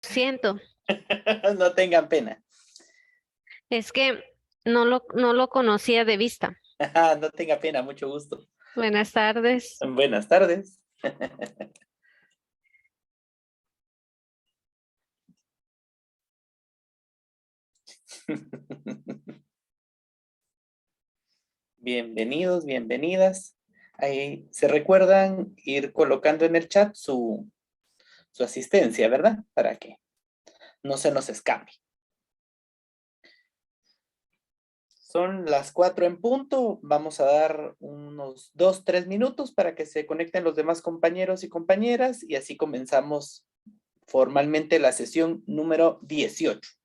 Siento, No tengan pena. es que no lo conocía de vista. No tenga pena, mucho gusto. Buenas tardes. Buenas tardes. Bienvenidos, bienvenidas. Ahí se recuerdan ir colocando en el chat su asistencia, ¿verdad? Para que no se nos escape. Son las 4 en punto. Vamos a dar unos 2, 3 minutos para que se conecten los demás compañeros y compañeras y así comenzamos formalmente la sesión número 18.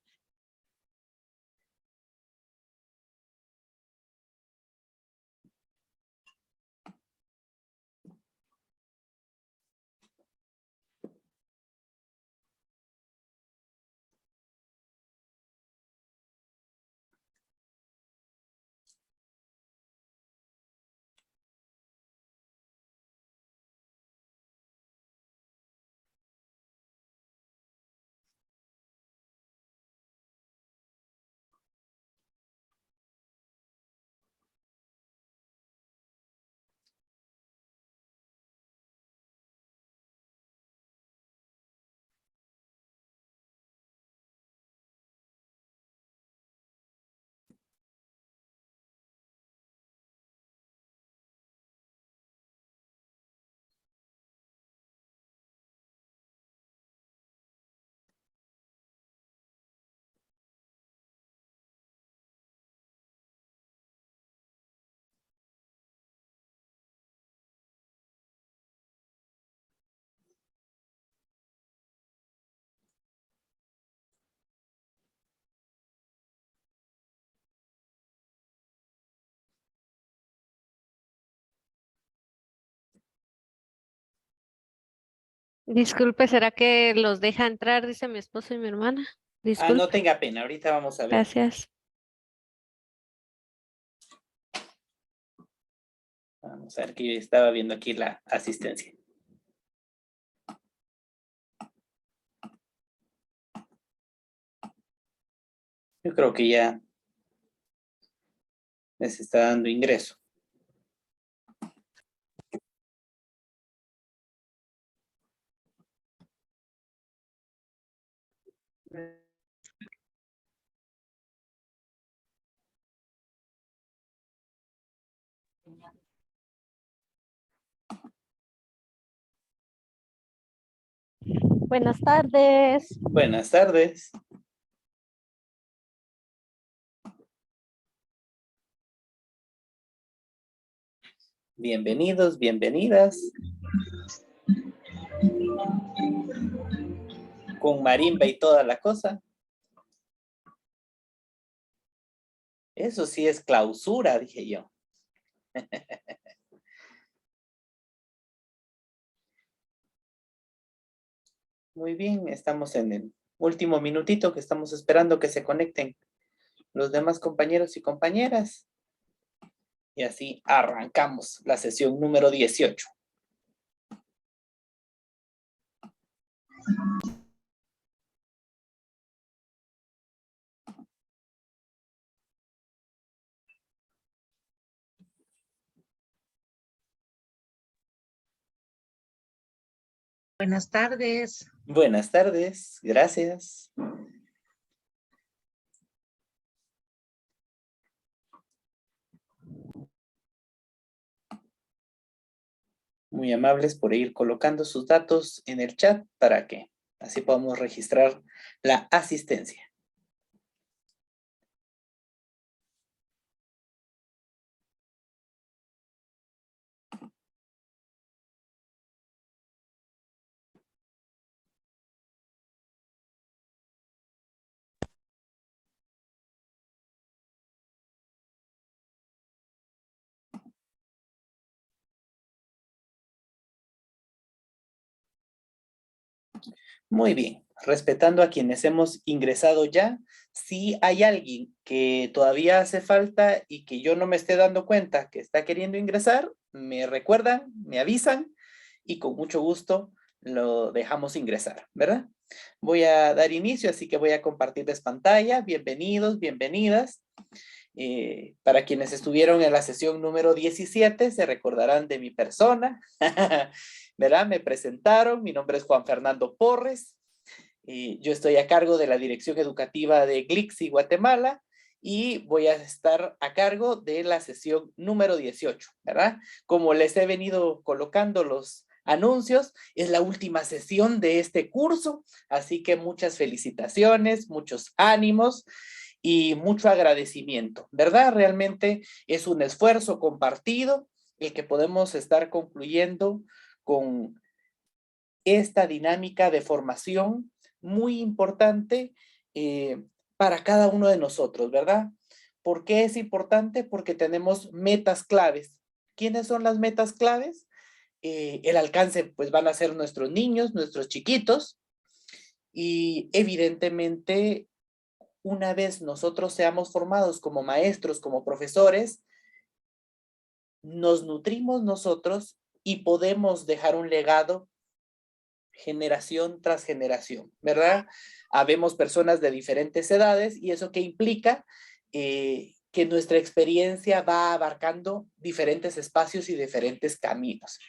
Disculpe, ¿será que los deja entrar? Dice mi esposo y mi hermana. No Disculpe, tenga pena, ahorita vamos a ver. gracias. Vamos a ver que yo estaba viendo aquí la asistencia. Yo creo que ya les está dando ingreso. Buenas tardes. Buenas tardes. Bienvenidos, bienvenidas. Con marimba y toda la cosa. Eso sí es clausura, dije yo. Muy bien, estamos en el último minutito que estamos esperando que se conecten los demás compañeros y compañeras. Y así arrancamos la sesión número 18. Buenas tardes. Buenas tardes, gracias. Muy amables por ir colocando sus datos en el chat para que así podamos registrar la asistencia. Muy bien, respetando a quienes hemos ingresado ya, si hay alguien que todavía hace falta y que yo no me esté dando cuenta que está queriendo ingresar, me recuerdan, me avisan y con mucho gusto lo dejamos ingresar, ¿verdad? Voy a dar inicio, así que voy a compartirles pantalla. Bienvenidos, bienvenidas. Para quienes estuvieron en la sesión número 17, se recordarán de mi persona. ¿Verdad? Me presentaron, mi nombre es Juan Fernando Porres. Yo estoy a cargo de la Dirección Educativa de GLICSI Guatemala y voy a estar a cargo de la sesión número 18, ¿verdad? Como les he venido colocando los anuncios, es la última sesión de este curso, así que muchas felicitaciones, muchos ánimos y mucho agradecimiento, ¿verdad? Realmente es un esfuerzo compartido el que podemos estar concluyendo con esta dinámica de formación muy importante para cada uno de nosotros, ¿verdad? ¿Por qué es importante? Porque tenemos metas claves. ¿Quiénes son las metas claves? El alcance, pues van a ser nuestros niños, nuestros chiquitos, y evidentemente, una vez nosotros seamos formados como maestros, como profesores, nos nutrimos nosotros y podemos dejar un legado generación tras generación, ¿verdad? Habemos personas de diferentes edades y eso que implica que nuestra experiencia va abarcando diferentes espacios y diferentes caminos.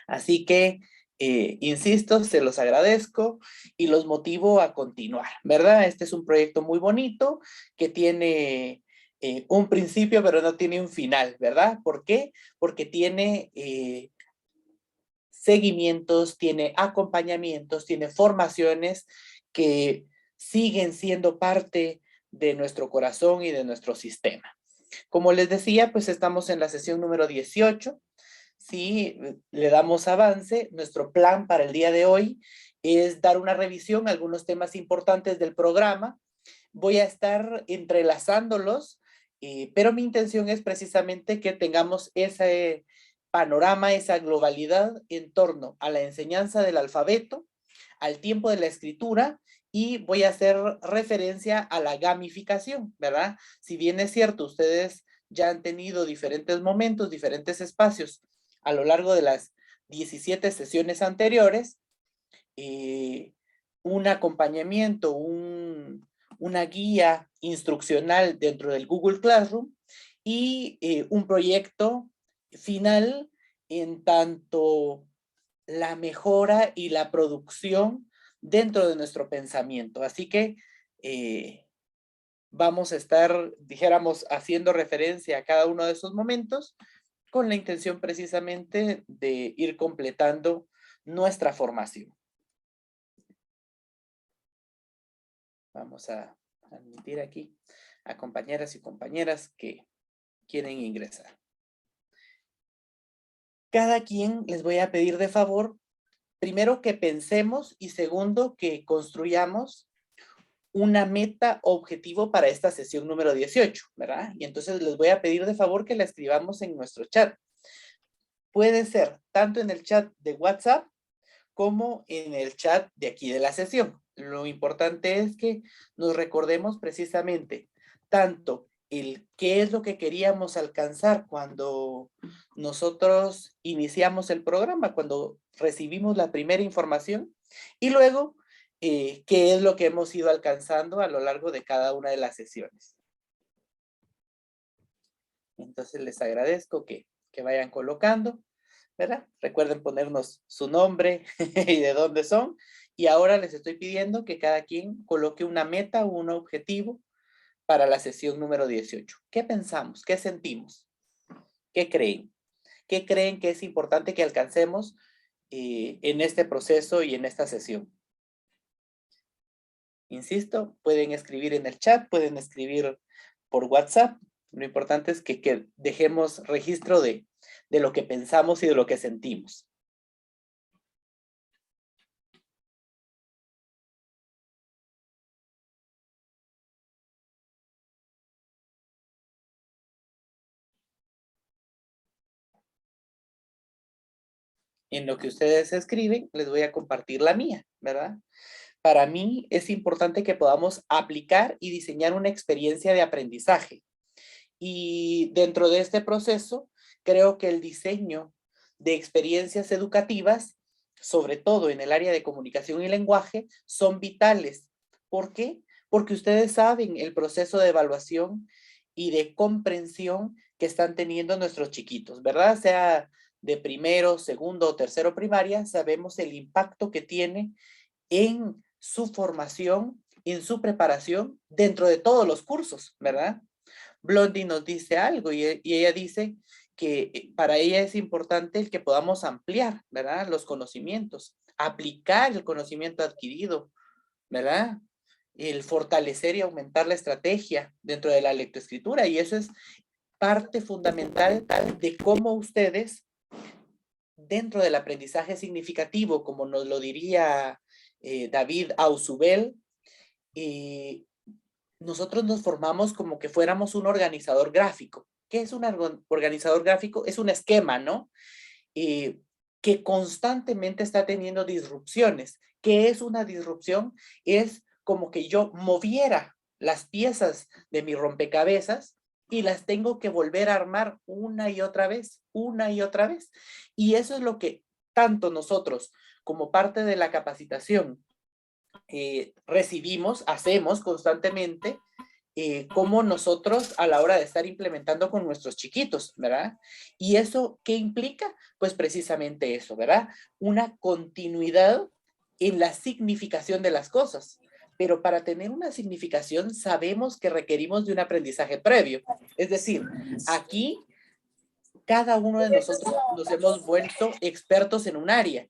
Así que, insisto, se los agradezco y los motivo a continuar, ¿verdad? Este es un proyecto muy bonito que tiene un principio, pero no tiene un final, ¿verdad? ¿Por qué? Porque tiene seguimientos, tiene acompañamientos, tiene formaciones que siguen siendo parte de nuestro corazón y de nuestro sistema. Como les decía, pues estamos en la sesión número 18. Si le damos avance, nuestro plan para el día de hoy es dar una revisión a algunos temas importantes del programa. Voy a estar entrelazándolos, pero mi intención es precisamente que tengamos ese panorama, esa globalidad en torno a la enseñanza del alfabeto, al tiempo de la escritura, y voy a hacer referencia a la gamificación, ¿verdad? Si bien es cierto, ustedes ya han tenido diferentes momentos, diferentes espacios a lo largo de las 17 sesiones anteriores, un acompañamiento, una guía instruccional dentro del Google Classroom y un proyecto final en tanto la mejora y la producción dentro de nuestro pensamiento. Así que vamos a estar, dijéramos, haciendo referencia a cada uno de esos momentos con la intención precisamente de ir completando nuestra formación. Vamos a admitir aquí a compañeras y compañeras que quieren ingresar. Cada quien les voy a pedir de favor, primero que pensemos y segundo que construyamos una meta objetivo para esta sesión número 18, ¿verdad? Y entonces les voy a pedir de favor que la escribamos en nuestro chat. Puede ser tanto en el chat de WhatsApp como en el chat de aquí de la sesión. Lo importante es que nos recordemos precisamente tanto el qué es lo que queríamos alcanzar cuando nosotros iniciamos el programa, cuando recibimos la primera información, y luego qué es lo que hemos ido alcanzando a lo largo de cada una de las sesiones. Entonces les agradezco que vayan colocando, ¿verdad? Recuerden ponernos su nombre y de dónde son. Y ahora les estoy pidiendo que cada quien coloque una meta o un objetivo para la sesión número 18. ¿Qué pensamos? ¿Qué sentimos? ¿Qué creen? ¿Qué creen que es importante que alcancemos en este proceso y en esta sesión? Insisto, pueden escribir en el chat, pueden escribir por WhatsApp. Lo importante es que dejemos registro de lo que pensamos y de lo que sentimos. En lo que ustedes escriben, les voy a compartir la mía, ¿verdad? Para mí es importante que podamos aplicar y diseñar una experiencia de aprendizaje. Y dentro de este proceso, creo que el diseño de experiencias educativas sobre todo en el área de comunicación y lenguaje, son vitales. ¿Por qué? Porque ustedes saben el proceso de evaluación y de comprensión que están teniendo nuestros chiquitos, ¿verdad? Sea de primero, segundo o tercero primaria, sabemos el impacto que tiene en su formación, en su preparación dentro de todos los cursos, ¿verdad? Blondie nos dice algo y ella dice que para ella es importante el que podamos ampliar, ¿verdad? Los conocimientos, aplicar el conocimiento adquirido, ¿verdad? El fortalecer y aumentar la estrategia dentro de la lectoescritura, y eso es parte fundamental de cómo ustedes, dentro del aprendizaje significativo, como nos lo diría David Ausubel, nosotros nos formamos como que fuéramos un organizador gráfico. ¿Qué es un organizador gráfico? Es un esquema, ¿no? Que constantemente está teniendo disrupciones. ¿Qué es una disrupción? Es como que yo moviera las piezas de mi rompecabezas y las tengo que volver a armar una y otra vez, una y otra vez. Y eso es lo que tanto nosotros como parte de la capacitación recibimos, hacemos constantemente, como nosotros a la hora de estar implementando con nuestros chiquitos, ¿verdad? ¿Y eso qué implica? Pues precisamente eso, ¿verdad? Una continuidad en la significación de las cosas. Pero para tener una significación sabemos que requerimos de un aprendizaje previo. Es decir, aquí cada uno de nosotros nos hemos vuelto expertos en un área.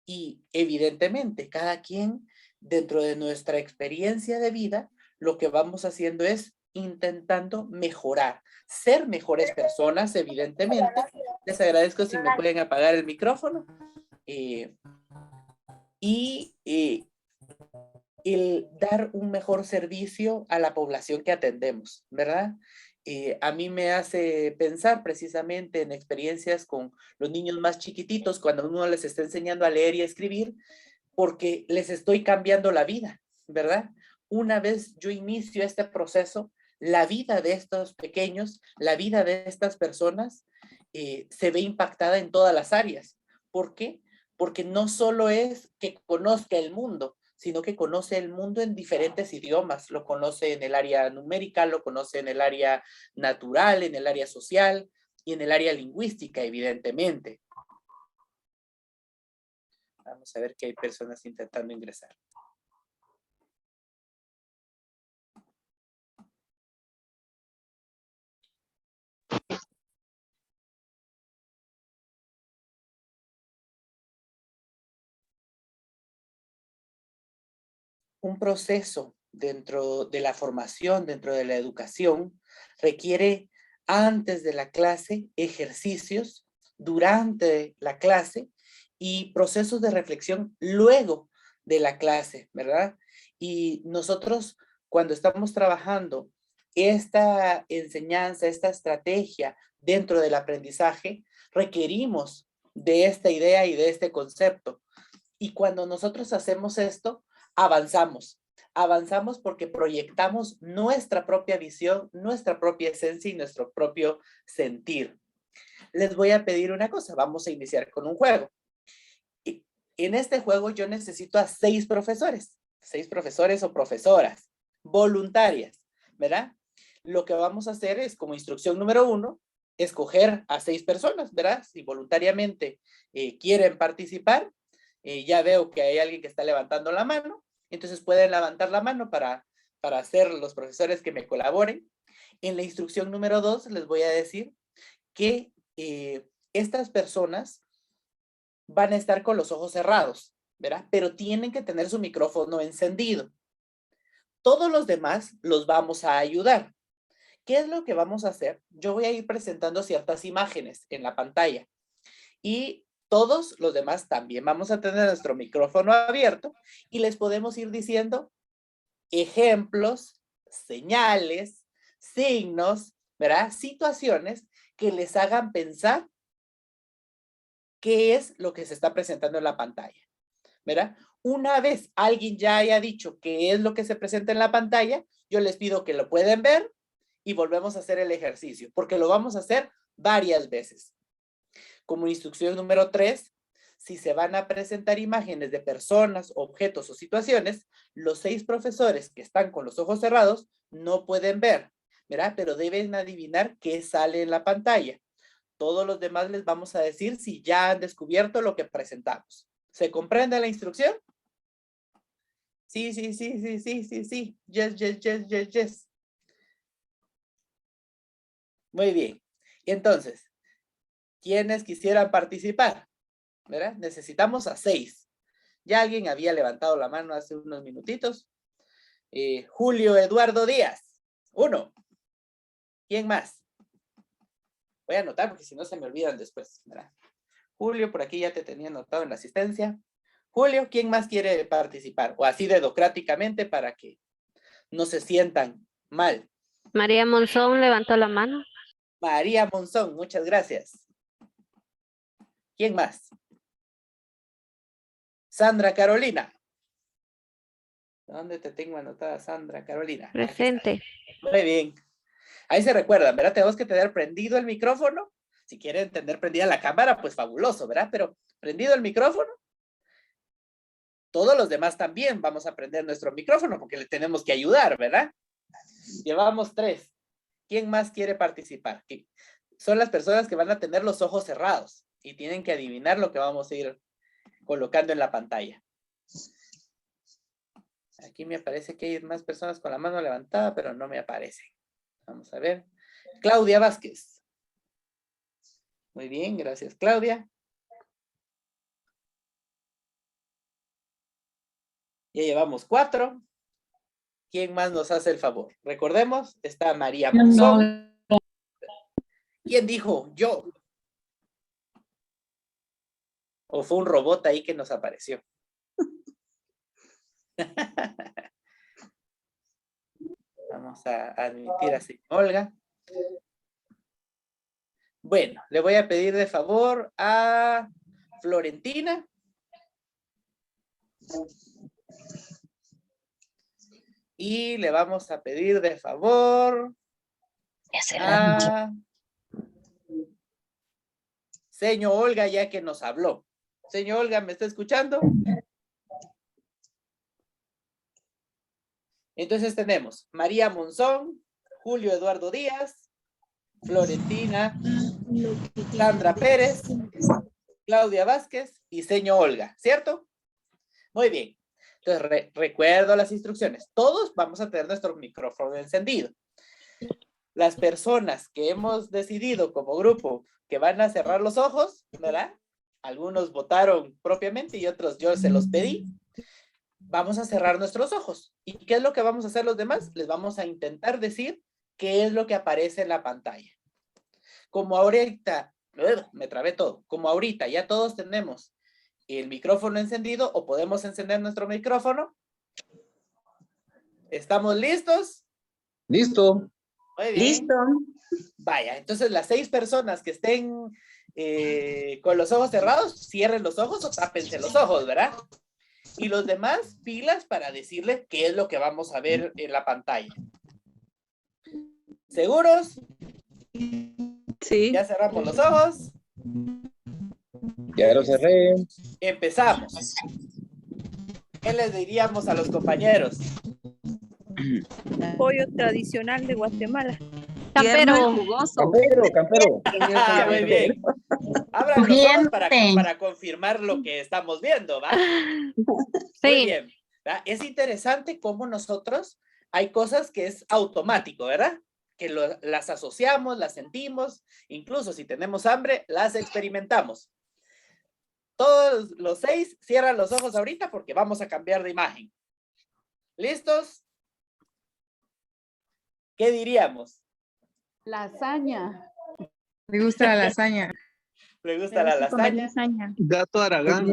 Y evidentemente, cada quien, dentro de nuestra experiencia de vida, lo que vamos haciendo es intentando mejorar, ser mejores personas, evidentemente. Les agradezco si me pueden apagar el micrófono. Y el dar un mejor servicio a la población que atendemos, ¿verdad? A mí me hace pensar precisamente en experiencias con los niños más chiquititos, cuando uno les está enseñando a leer y a escribir, porque les estoy cambiando la vida, ¿verdad? Una vez yo inicio este proceso, la vida de estos pequeños, la vida de estas personas, se ve impactada en todas las áreas. ¿Por qué? Porque no solo es que conozca el mundo, sino que conoce el mundo en diferentes idiomas. Lo conoce en el área numérica, lo conoce en el área natural, en el área social y en el área lingüística, evidentemente. Vamos a ver que hay personas intentando ingresar. Un proceso dentro de la formación, dentro de la educación, requiere antes de la clase ejercicios, durante la clase y procesos de reflexión luego de la clase, ¿verdad? Y nosotros, cuando estamos trabajando esta enseñanza, esta estrategia dentro del aprendizaje, requerimos de esta idea y de este concepto. Y cuando nosotros hacemos esto, avanzamos. Avanzamos porque proyectamos nuestra propia visión, nuestra propia esencia y nuestro propio sentir. Les voy a pedir una cosa, vamos a iniciar con un juego. Y en este juego yo necesito a 6 profesores o profesoras voluntarias, ¿verdad? Lo que vamos a hacer es, como instrucción número 1, escoger a 6 personas, ¿verdad? Si voluntariamente quieren participar, ya veo que hay alguien que está levantando la mano, entonces pueden levantar la mano para ser los profesores que me colaboren. En la instrucción número 2 les voy a decir que estas personas van a estar con los ojos cerrados, ¿verdad? Pero tienen que tener su micrófono encendido. Todos los demás los vamos a ayudar. ¿Qué es lo que vamos a hacer? Yo voy a ir presentando ciertas imágenes en la pantalla y todos los demás también vamos a tener nuestro micrófono abierto y les podemos ir diciendo ejemplos, señales, signos, ¿verdad? Situaciones que les hagan pensar qué es lo que se está presentando en la pantalla, ¿verdad? Una vez alguien ya haya dicho qué es lo que se presenta en la pantalla, yo les pido que lo pueden ver y volvemos a hacer el ejercicio, porque lo vamos a hacer varias veces. Como instrucción número 3, si se van a presentar imágenes de personas, objetos o situaciones, los 6 profesores que están con los ojos cerrados no pueden ver, ¿verdad? Pero deben adivinar qué sale en la pantalla. Todos los demás les vamos a decir si ya han descubierto lo que presentamos. ¿Se comprende la instrucción? Sí, sí, sí, sí, sí, sí, sí. Yes, yes, yes, yes, yes. Muy bien. Entonces, ¿quiénes quisieran participar? ¿Verdad? Necesitamos a 6. Ya alguien había levantado la mano hace unos minutitos. Julio Eduardo Díaz. 1. ¿Quién más? Voy a anotar porque si no se me olvidan después, ¿verdad? Julio, por aquí ya te tenía anotado en la asistencia. Julio, ¿quién más quiere participar? O así dedocráticamente para que no se sientan mal. María Monzón levantó la mano. María Monzón, muchas gracias. ¿Quién más? Sandra Carolina. ¿Dónde te tengo anotada, Sandra Carolina? Aquí está. Presente. Muy bien. Ahí se recuerdan, ¿verdad? Tenemos que tener prendido el micrófono. Si quieren tener prendida la cámara, pues fabuloso, ¿verdad? Pero prendido el micrófono. Todos los demás también vamos a prender nuestro micrófono porque le tenemos que ayudar, ¿verdad? Llevamos 3. ¿Quién más quiere participar? Son las personas que van a tener los ojos cerrados y tienen que adivinar lo que vamos a ir colocando en la pantalla. Aquí me aparece que hay más personas con la mano levantada, pero no me aparecen. Vamos a ver. Claudia Vázquez. Muy bien, gracias, Claudia. Ya llevamos 4. ¿Quién más nos hace el favor? Recordemos, está María Monzón. ¿Quién dijo? Yo. ¿O fue un robot ahí que nos apareció? Vamos a admitir a señora Olga. Bueno, le voy a pedir de favor a Florentina. Y le vamos a pedir de favor a señor Olga, ya que nos habló. Señor Olga, ¿me está escuchando? Entonces tenemos María Monzón, Julio Eduardo Díaz, Florentina, Sandra Pérez, Claudia Vázquez y señor Olga, ¿cierto? Muy bien. Entonces, recuerdo las instrucciones. Todos vamos a tener nuestro micrófono encendido. Las personas que hemos decidido como grupo que van a cerrar los ojos, ¿verdad? Algunos votaron propiamente y otros yo se los pedí. Vamos a cerrar nuestros ojos. ¿Y qué es lo que vamos a hacer los demás? Les vamos a intentar decir qué es lo que aparece en la pantalla. Como ahorita, me trabé todo, como ahorita ya todos tenemos el micrófono encendido o podemos encender nuestro micrófono. ¿Estamos listos? Listo. Muy bien. Listo. Vaya, entonces las 6 personas que estén con los ojos cerrados, cierren los ojos o tápense los ojos, ¿verdad? Y los demás, pilas para decirles qué es lo que vamos a ver en la pantalla. ¿Seguros? Sí. Ya cerramos los ojos. Ya lo cerré. Empezamos. ¿Qué les diríamos a los compañeros? Pollo tradicional de Guatemala. Campero. Campero. Muy bien. Abran los ojos para confirmar lo que estamos viendo, ¿va? Sí. Muy bien. ¿Va? Es interesante cómo nosotros hay cosas que es automático, ¿verdad? Que las asociamos, las sentimos, incluso si tenemos hambre, las experimentamos. Todos los 6 cierran los ojos ahorita porque vamos a cambiar de imagen. ¿Listos? ¿Qué diríamos? Lasaña. Me gusta la lasaña. ¿Le gusta la lasaña? Gato Aragán.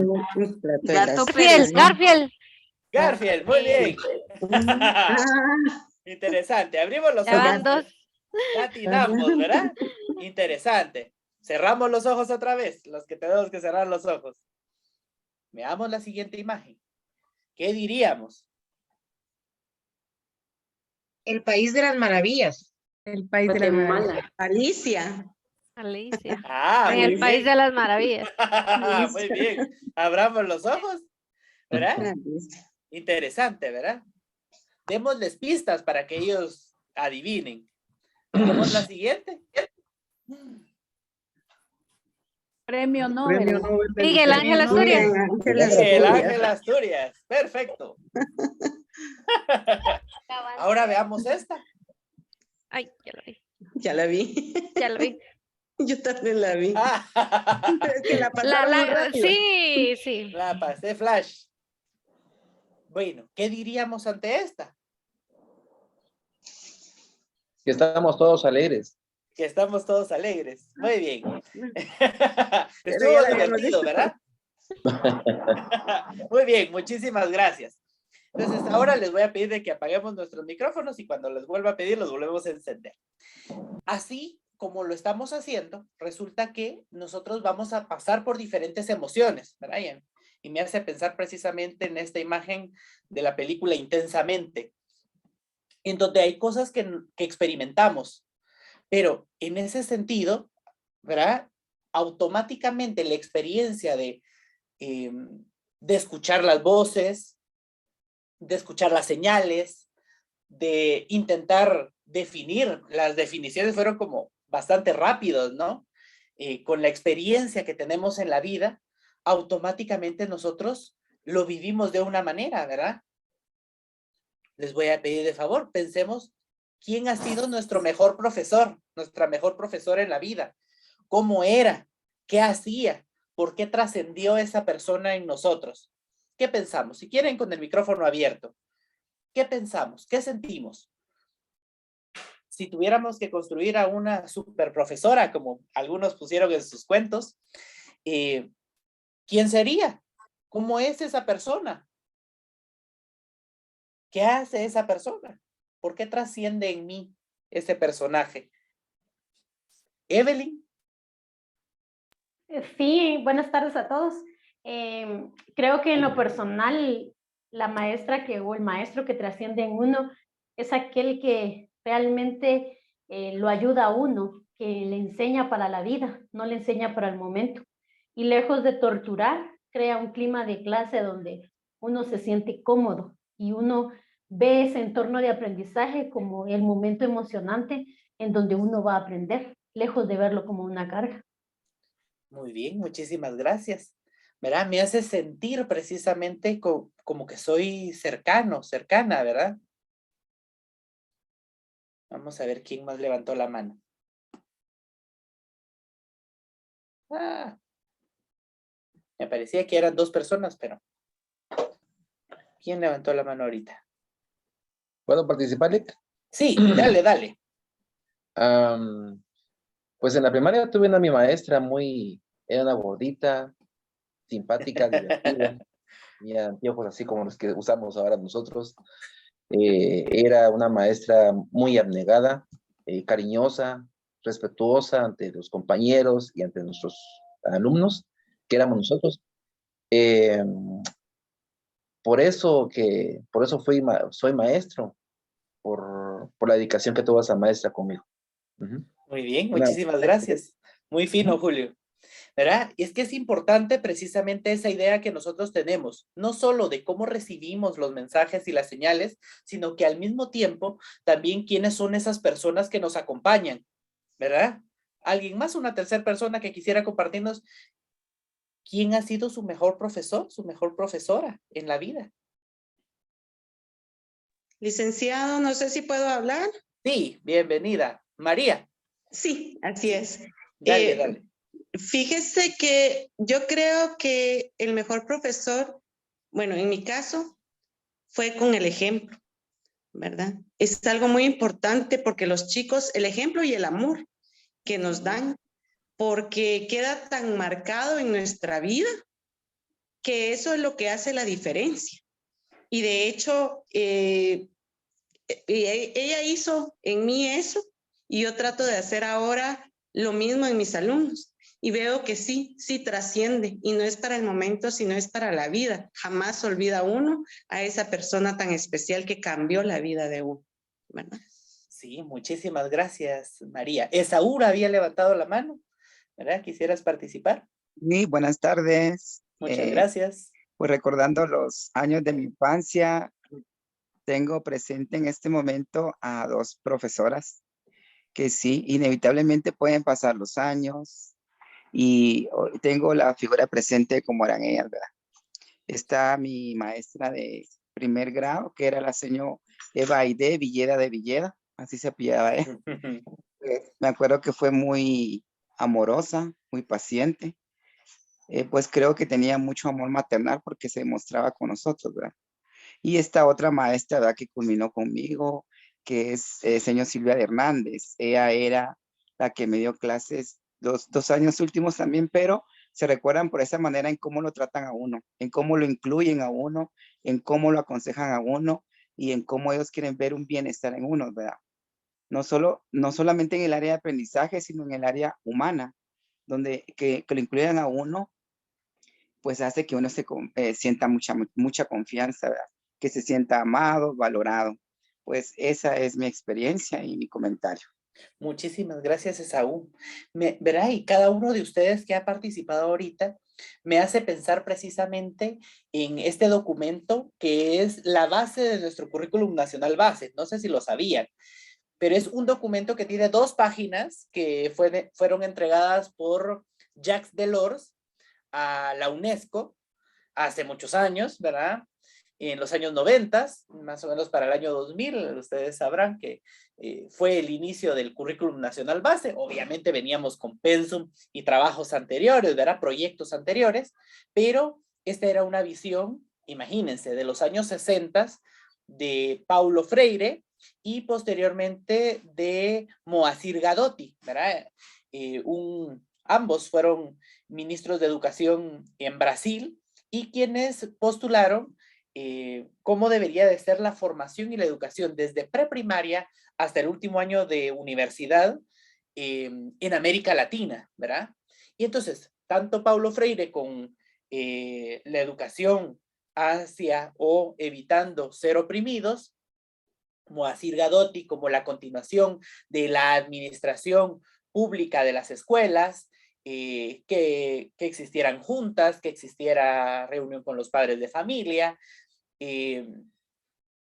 Gato Garfield, Garfield. Garfield, muy bien. Interesante. Abrimos los Ya ojos. van 2. Ya atinamos, ¿verdad? Interesante. Cerramos los ojos otra vez, los que tenemos que cerrar los ojos. Veamos la siguiente imagen. ¿Qué diríamos? El país de las maravillas. El país de la Guatemala. Alicia. Alicia. Ah, En muy el País bien. de las Maravillas. Muy bien. Abramos los ojos, ¿verdad? Interesante, ¿verdad? Démosles pistas para que ellos adivinen. Tenemos la siguiente. Premio Nobel. Miguel Ángel Asturias. El Ángel Asturias. Perfecto. Ahora veamos esta. Ay, ya lo vi. Ya la vi. Ya lo vi. Yo también la vi. Ah, Es que la pasaron muy rápido. Sí, sí. la pasé flash. Bueno, ¿qué diríamos ante esta? Que estamos todos alegres. Que estamos todos alegres. Muy bien. Pero ya Estuvo la habíamos divertido, dicho. ¿verdad? Muy bien, muchísimas gracias. Entonces, ahora les voy a pedir de que apaguemos nuestros micrófonos y cuando les vuelva a pedir, los volvemos a encender. Así como lo estamos haciendo, resulta que nosotros vamos a pasar por diferentes emociones, ¿verdad? Y me hace pensar precisamente en esta imagen de la película Intensamente, en donde hay cosas que experimentamos, pero en ese sentido, ¿verdad? Automáticamente la experiencia de escuchar las voces, de escuchar las señales, de intentar definir, las definiciones fueron como bastante rápidos, ¿no? Con la experiencia que tenemos en la vida, automáticamente nosotros lo vivimos de una manera, ¿verdad? Les voy a pedir de favor, pensemos quién ha sido nuestro mejor profesor, nuestra mejor profesora en la vida, cómo era, qué hacía, por qué trascendió esa persona en nosotros. ¿Qué pensamos? Si quieren, con el micrófono abierto. ¿Qué pensamos? ¿Qué sentimos? Si tuviéramos que construir a una super profesora, como algunos pusieron en sus cuentos, ¿quién sería? ¿Cómo es esa persona? ¿Qué hace esa persona? ¿Por qué trasciende en mí ese personaje? Evelyn. Sí, buenas tardes a todos. Creo que en lo personal, la maestra o el maestro que trasciende en uno es aquel que realmente lo ayuda a uno, que le enseña para la vida, no le enseña para el momento. Y lejos de torturar, crea un clima de clase donde uno se siente cómodo y uno ve ese entorno de aprendizaje como el momento emocionante en donde uno va a aprender, lejos de verlo como una carga. Muy bien, muchísimas gracias. ¿Verdad? Me hace sentir precisamente como que soy cercana, ¿verdad? Vamos a ver quién más levantó la mano. Me parecía que eran 2 personas, pero ¿quién levantó la mano ahorita? ¿Puedo participar, Lick? Sí, dale. Pues en la primaria tuve mi maestra era una gordita, simpática, divertida, tenía anteojos así como los que usamos ahora nosotros. Era una maestra muy abnegada, cariñosa, respetuosa ante los compañeros y ante nuestros alumnos, que éramos nosotros. Por eso soy maestro, por la dedicación que tuvo esa maestra conmigo. Muy bien, muchísimas gracias. Muy fino, Julio. ¿Verdad? Y es que es importante precisamente esa idea que nosotros tenemos, no solo de cómo recibimos los mensajes y las señales, sino que al mismo tiempo también quiénes son esas personas que nos acompañan, ¿verdad? ¿Alguien más, una tercera persona que quisiera compartirnos quién ha sido su mejor profesor, su mejor profesora en la vida? Licenciado, no sé si puedo hablar. Sí, bienvenida. María. Sí, así es. Dale. Fíjese que yo creo que el mejor profesor, bueno, en mi caso, fue con el ejemplo, ¿verdad? Es algo muy importante porque los chicos, el ejemplo y el amor que nos dan, porque queda tan marcado en nuestra vida que eso es lo que hace la diferencia. Y de hecho, ella hizo en mí eso y yo trato de hacer ahora lo mismo en mis alumnos. Y veo que sí trasciende y no es para el momento, sino es para la vida. Jamás olvida uno a esa persona tan especial que cambió la vida de uno, ¿verdad? Sí, muchísimas gracias, María. ¿Esaúra había levantado la mano? ¿verdad? ¿Quisieras participar? Sí, buenas tardes. Muchas gracias. Pues recordando los años de mi infancia, tengo presente en este momento a dos profesoras que sí, inevitablemente pueden pasar los años y hoy tengo la figura presente de cómo eran ellas, ¿verdad? Está mi maestra de primer grado, que era la señora Eva Aide Villeda de Villeda, así se apellidaba ella. Me acuerdo que fue muy amorosa, muy paciente. Pues creo que tenía mucho amor maternal porque se demostraba con nosotros, ¿verdad? Y esta otra maestra, ¿verdad? Que culminó conmigo, que es señor Silvia de Hernández. Ella era la que me dio clases dos años últimos también, pero se recuerdan por esa manera en cómo lo tratan a uno, en cómo lo incluyen a uno, en cómo lo aconsejan a uno y en cómo ellos quieren ver un bienestar en uno, ¿verdad? No solamente en el área de aprendizaje, sino en el área humana, donde que lo incluyan a uno pues hace que uno sienta mucha confianza, ¿verdad? Que se sienta amado, valorado. Pues esa es mi experiencia y mi comentario. Muchísimas gracias, Esaú. Verá, y cada uno de ustedes que ha participado ahorita me hace pensar precisamente en este documento que es la base de nuestro currículum nacional base. No sé si lo sabían, pero es un documento que tiene 2 páginas que fueron entregadas por Jacques Delors a la UNESCO hace muchos años, ¿verdad? En los años 90, más o menos para el año 2000, ustedes sabrán que fue el inicio del currículum nacional base. Obviamente veníamos con pensum y trabajos anteriores, ¿verdad? Proyectos anteriores, pero esta era una visión, imagínense, de los años 60 de Paulo Freire y posteriormente de Moacir Gadotti, ¿verdad? Ambos fueron ministros de educación en Brasil y quienes postularon cómo debería de ser la formación y la educación desde preprimaria hasta el último año de universidad en América Latina, ¿verdad? Y entonces, tanto Paulo Freire con la educación hacia o evitando ser oprimidos, Moacir Gadotti como la continuación de la administración pública de las escuelas, que existieran juntas, que existiera reunión con los padres de familia.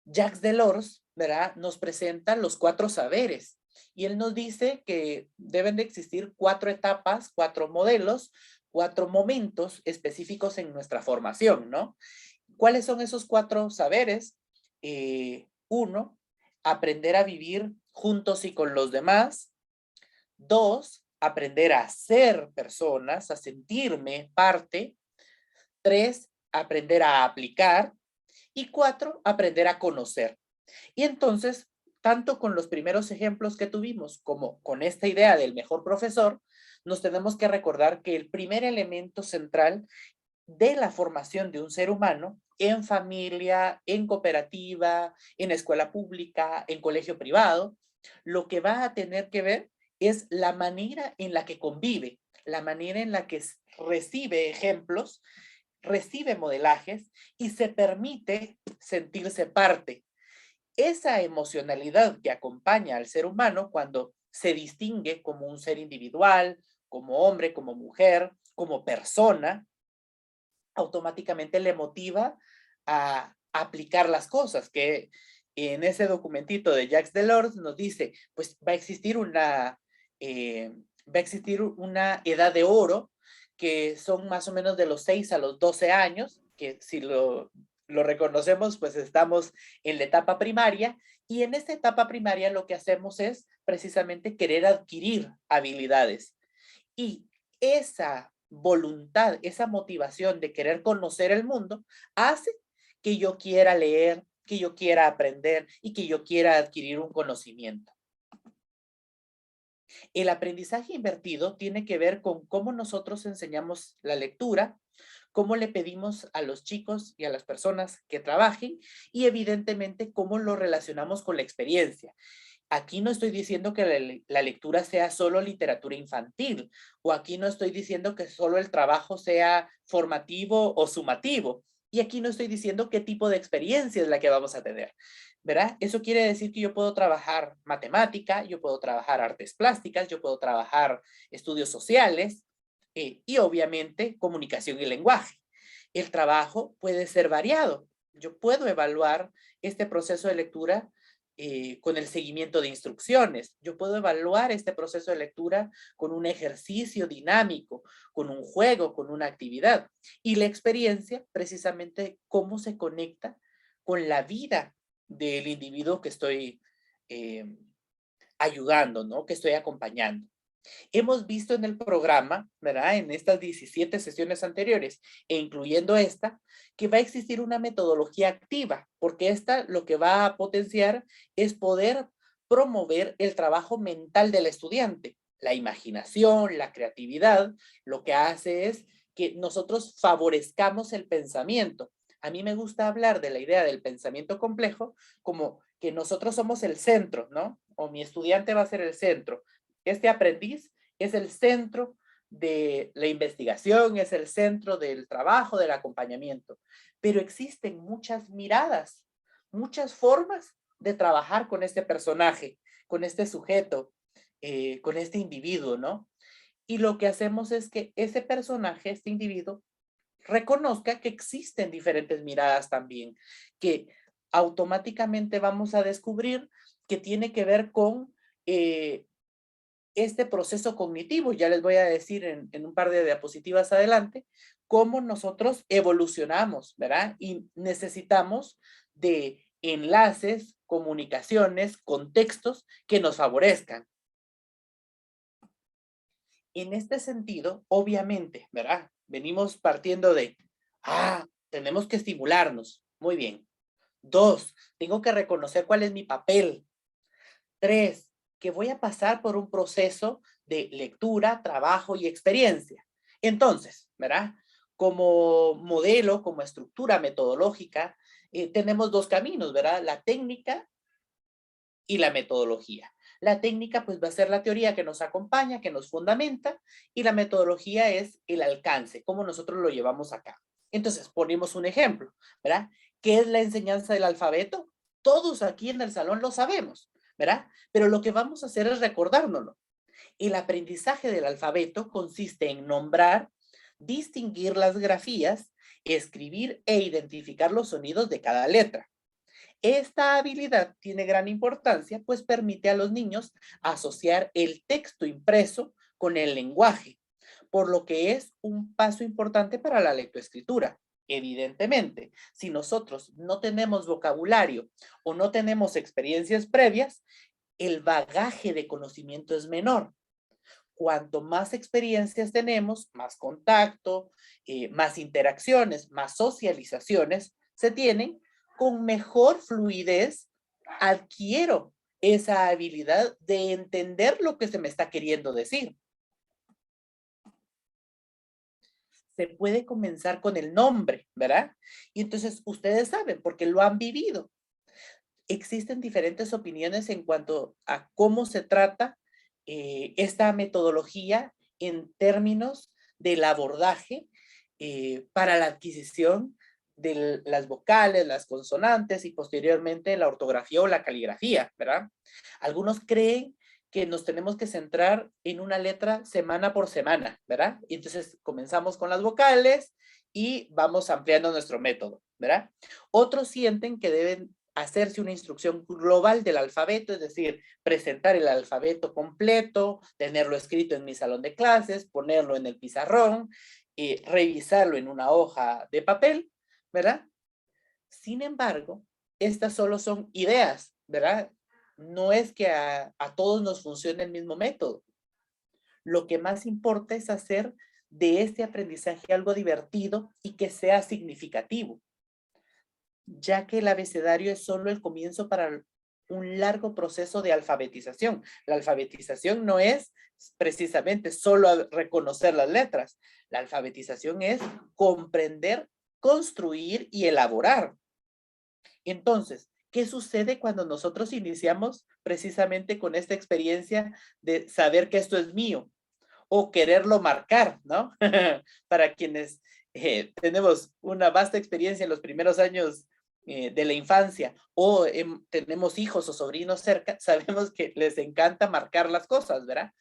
Jacques Delors, ¿verdad? Nos presenta los 4 saberes y él nos dice que deben de existir 4 etapas, 4 modelos, 4 momentos específicos en nuestra formación, ¿no? ¿Cuáles son esos 4 saberes? 1, aprender a vivir juntos y con los demás. 2, aprender a ser personas, a sentirme parte. 3, aprender a aplicar. Y 4, aprender a conocer. Y entonces, tanto con los primeros ejemplos que tuvimos como con esta idea del mejor profesor, nos tenemos que recordar que el primer elemento central de la formación de un ser humano en familia, en cooperativa, en escuela pública, en colegio privado, lo que va a tener que ver es la manera en la que convive, la manera en la que recibe ejemplos, recibe modelajes y se permite sentirse parte. Esa emocionalidad que acompaña al ser humano cuando se distingue como un ser individual, como hombre, como mujer, como persona, automáticamente le motiva a aplicar las cosas, que en ese documentito de Jacques Delors nos dice, pues va a existir una edad de oro, que son más o menos de los 6 a los 12 años, que si lo reconocemos, pues estamos en la etapa primaria, y en esta etapa primaria lo que hacemos es precisamente querer adquirir habilidades. Y esa voluntad, esa motivación de querer conocer el mundo, hace que yo quiera leer, que yo quiera aprender y que yo quiera adquirir un conocimiento. El aprendizaje invertido tiene que ver con cómo nosotros enseñamos la lectura, cómo le pedimos a los chicos y a las personas que trabajen y evidentemente cómo lo relacionamos con la experiencia. Aquí no estoy diciendo que la lectura sea solo literatura infantil, o aquí no estoy diciendo que solo el trabajo sea formativo o sumativo. Y aquí no estoy diciendo qué tipo de experiencia es la que vamos a tener, ¿verdad? Eso quiere decir que yo puedo trabajar matemática, yo puedo trabajar artes plásticas, yo puedo trabajar estudios sociales y obviamente comunicación y lenguaje. El trabajo puede ser variado. Yo puedo evaluar este proceso de lectura con el seguimiento de instrucciones. Yo puedo evaluar este proceso de lectura con un ejercicio dinámico, con un juego, con una actividad. Y la experiencia, precisamente, cómo se conecta con la vida del individuo que estoy ayudando, ¿no? Que estoy acompañando. Hemos visto en el programa, ¿verdad? En estas 17 sesiones anteriores, e incluyendo esta, que va a existir una metodología activa, porque esta lo que va a potenciar es poder promover el trabajo mental del estudiante. La imaginación, la creatividad, lo que hace es que nosotros favorezcamos el pensamiento. A mí me gusta hablar de la idea del pensamiento complejo como que nosotros somos el centro, ¿no? O mi estudiante va a ser el centro. Este aprendiz es el centro de la investigación, es el centro del trabajo, del acompañamiento. Pero existen muchas miradas, muchas formas de trabajar con este personaje, con este sujeto, con este individuo, ¿no? Y lo que hacemos es que ese personaje, este individuo, reconozca que existen diferentes miradas también, que automáticamente vamos a descubrir que tiene que ver con este proceso cognitivo. Ya les voy a decir en un par de diapositivas adelante cómo nosotros evolucionamos, ¿verdad? Y necesitamos de enlaces, comunicaciones, contextos que nos favorezcan. En este sentido, obviamente, ¿verdad? Venimos partiendo de, tenemos que estimularnos. Muy bien. 2, tengo que reconocer cuál es mi papel. 3, que voy a pasar por un proceso de lectura, trabajo y experiencia. Entonces, ¿verdad? Como modelo, como estructura metodológica, tenemos 2 caminos, ¿verdad? La técnica y la metodología. La técnica pues va a ser la teoría que nos acompaña, que nos fundamenta, y la metodología es el alcance, cómo nosotros lo llevamos a cabo. Entonces, ponemos un ejemplo, ¿verdad? ¿Qué es la enseñanza del alfabeto? Todos aquí en el salón lo sabemos, ¿verdad? Pero lo que vamos a hacer es recordárnoslo. El aprendizaje del alfabeto consiste en nombrar, distinguir las grafías, escribir e identificar los sonidos de cada letra. Esta habilidad tiene gran importancia, pues permite a los niños asociar el texto impreso con el lenguaje, por lo que es un paso importante para la lectoescritura. Evidentemente, si nosotros no tenemos vocabulario o no tenemos experiencias previas, el bagaje de conocimiento es menor. Cuanto más experiencias tenemos, más contacto, más interacciones, más socializaciones se tienen, con mejor fluidez adquiero esa habilidad de entender lo que se me está queriendo decir. Se puede comenzar con el nombre, ¿verdad? Y entonces ustedes saben, porque lo han vivido. Existen diferentes opiniones en cuanto a cómo se trata esta metodología en términos del abordaje para la adquisición de las vocales, las consonantes y posteriormente la ortografía o la caligrafía, ¿verdad? Algunos creen que nos tenemos que centrar en una letra semana por semana, ¿verdad? Y entonces comenzamos con las vocales y vamos ampliando nuestro método, ¿verdad? Otros sienten que deben hacerse una instrucción global del alfabeto, es decir, presentar el alfabeto completo, tenerlo escrito en mi salón de clases, ponerlo en el pizarrón, revisarlo en una hoja de papel, ¿verdad? Sin embargo, estas solo son ideas, ¿verdad? No es que a todos nos funcione el mismo método. Lo que más importa es hacer de este aprendizaje algo divertido y que sea significativo, ya que el abecedario es solo el comienzo para un largo proceso de alfabetización. La alfabetización no es precisamente solo reconocer las letras. La alfabetización es comprender, construir y elaborar. Entonces, ¿qué sucede cuando nosotros iniciamos precisamente con esta experiencia de saber que esto es mío o quererlo marcar, ¿no? Para quienes tenemos una vasta experiencia en los primeros años de la infancia, o tenemos hijos o sobrinos cerca, sabemos que les encanta marcar las cosas, ¿verdad?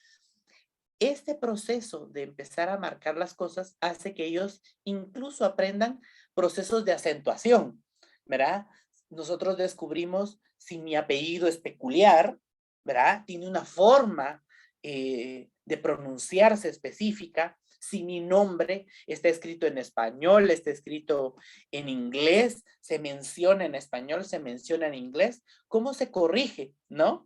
Este proceso de empezar a marcar las cosas hace que ellos incluso aprendan procesos de acentuación, ¿verdad? Nosotros descubrimos si mi apellido es peculiar, ¿verdad? Tiene una forma de pronunciarse específica, si mi nombre está escrito en español, está escrito en inglés, se menciona en español, se menciona en inglés, ¿cómo se corrige, no?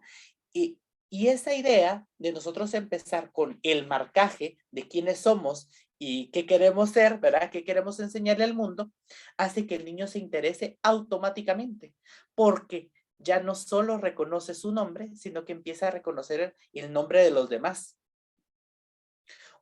Y esa idea de nosotros empezar con el marcaje de quiénes somos y qué queremos ser, ¿verdad? ¿Qué queremos enseñarle al mundo? Hace que el niño se interese automáticamente, porque ya no solo reconoce su nombre, sino que empieza a reconocer el nombre de los demás.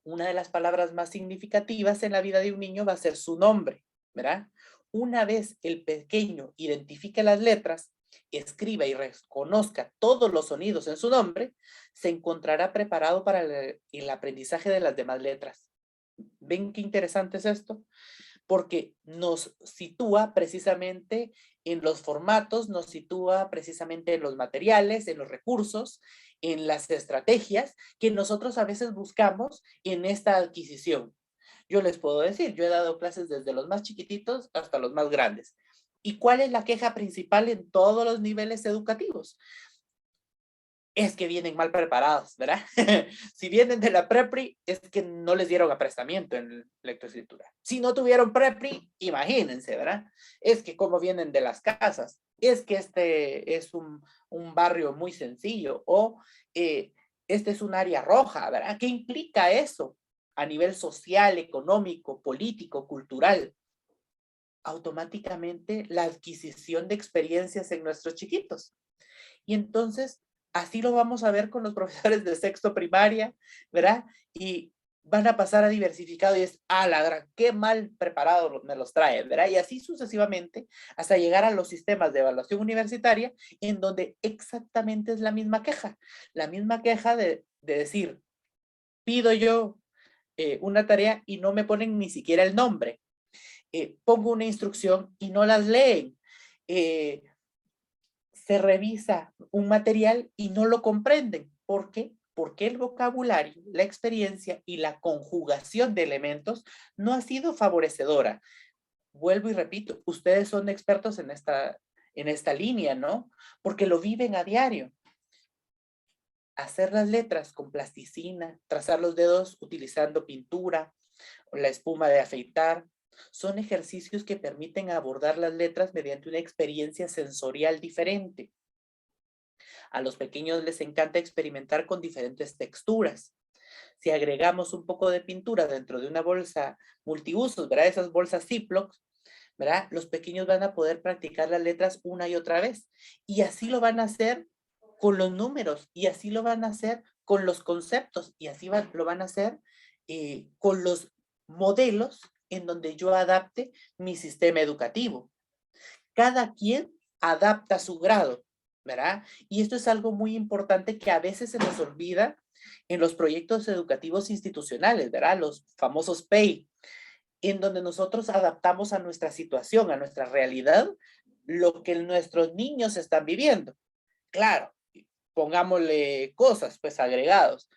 Una de las palabras más significativas en la vida de un niño va a ser su nombre, ¿verdad? Una vez el pequeño identifique las letras, escriba y reconozca todos los sonidos en su nombre, se encontrará preparado para el aprendizaje de las demás letras. ¿Ven qué interesante es esto? Porque nos sitúa precisamente en los formatos, nos sitúa precisamente en los materiales, en los recursos, en las estrategias que nosotros a veces buscamos en esta adquisición. Yo les puedo decir, yo he dado clases desde los más chiquititos hasta los más grandes. ¿Y cuál es la queja principal en todos los niveles educativos? Es que vienen mal preparados, ¿verdad? Si vienen de la prepri, es que no les dieron aprestamiento en lectoescritura. Si no tuvieron prepri, imagínense, ¿verdad? Es que como vienen de las casas, es que este es un barrio muy sencillo, o este es un área roja, ¿verdad? ¿Qué implica eso a nivel social, económico, político, cultural? Automáticamente la adquisición de experiencias en nuestros chiquitos. Y entonces, así lo vamos a ver con los profesores de sexto primaria, ¿verdad? Y van a pasar a diversificado y es, la gran, qué mal preparado me los trae, ¿verdad? Y así sucesivamente hasta llegar a los sistemas de evaluación universitaria en donde exactamente es la misma queja de decir, pido yo una tarea y no me ponen ni siquiera el nombre. Pongo una instrucción y no las leen. Se revisa un material y no lo comprenden. ¿Por qué? Porque el vocabulario, la experiencia y la conjugación de elementos no ha sido favorecedora. Vuelvo y repito, ustedes son expertos en esta línea, ¿no? Porque lo viven a diario. Hacer las letras con plasticina, trazar los dedos utilizando pintura, o la espuma de afeitar, son ejercicios que permiten abordar las letras mediante una experiencia sensorial diferente. A los pequeños les encanta experimentar con diferentes texturas. Si agregamos un poco de pintura dentro de una bolsa multiusos, ¿verdad? Esas bolsas Ziploc, ¿verdad? Los pequeños van a poder practicar las letras una y otra vez. Y así lo van a hacer con los números, y así lo van a hacer con los conceptos, y así lo van a hacer con los modelos en donde yo adapte mi sistema educativo. Cada quien adapta su grado, ¿verdad? Y esto es algo muy importante que a veces se nos olvida en los proyectos educativos institucionales, ¿verdad? Los famosos PEI, en donde nosotros adaptamos a nuestra situación, a nuestra realidad, lo que nuestros niños están viviendo. Claro, pongámosle cosas, pues agregados.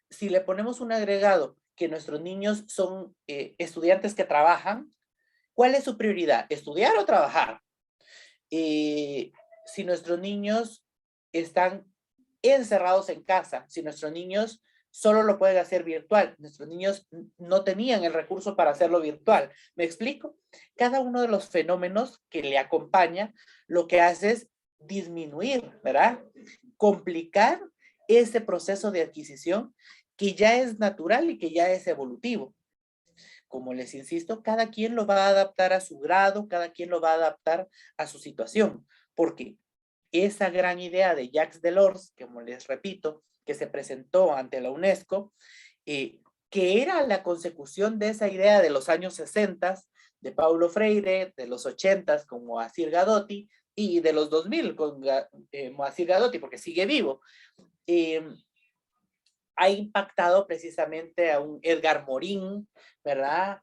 Si le ponemos un agregado que nuestros niños son estudiantes que trabajan, ¿cuál es su prioridad? ¿Estudiar o trabajar? Si nuestros niños están encerrados en casa, si nuestros niños solo lo pueden hacer virtual, nuestros niños no tenían el recurso para hacerlo virtual. ¿Me explico? Cada uno de los fenómenos que le acompaña lo que hace es disminuir, ¿verdad? Complicar ese proceso de adquisición que ya es natural y que ya es evolutivo. Como les insisto, cada quien lo va a adaptar a su grado, cada quien lo va a adaptar a su situación, porque esa gran idea de Jacques Delors, como les repito, que se presentó ante la UNESCO, que era la consecución de esa idea de los años 60 de Paulo Freire, de los 80 con Moacir Gadotti, y de los 2000 con Moacir Gadotti, porque sigue vivo, ha impactado precisamente a un Edgar Morin, ¿verdad?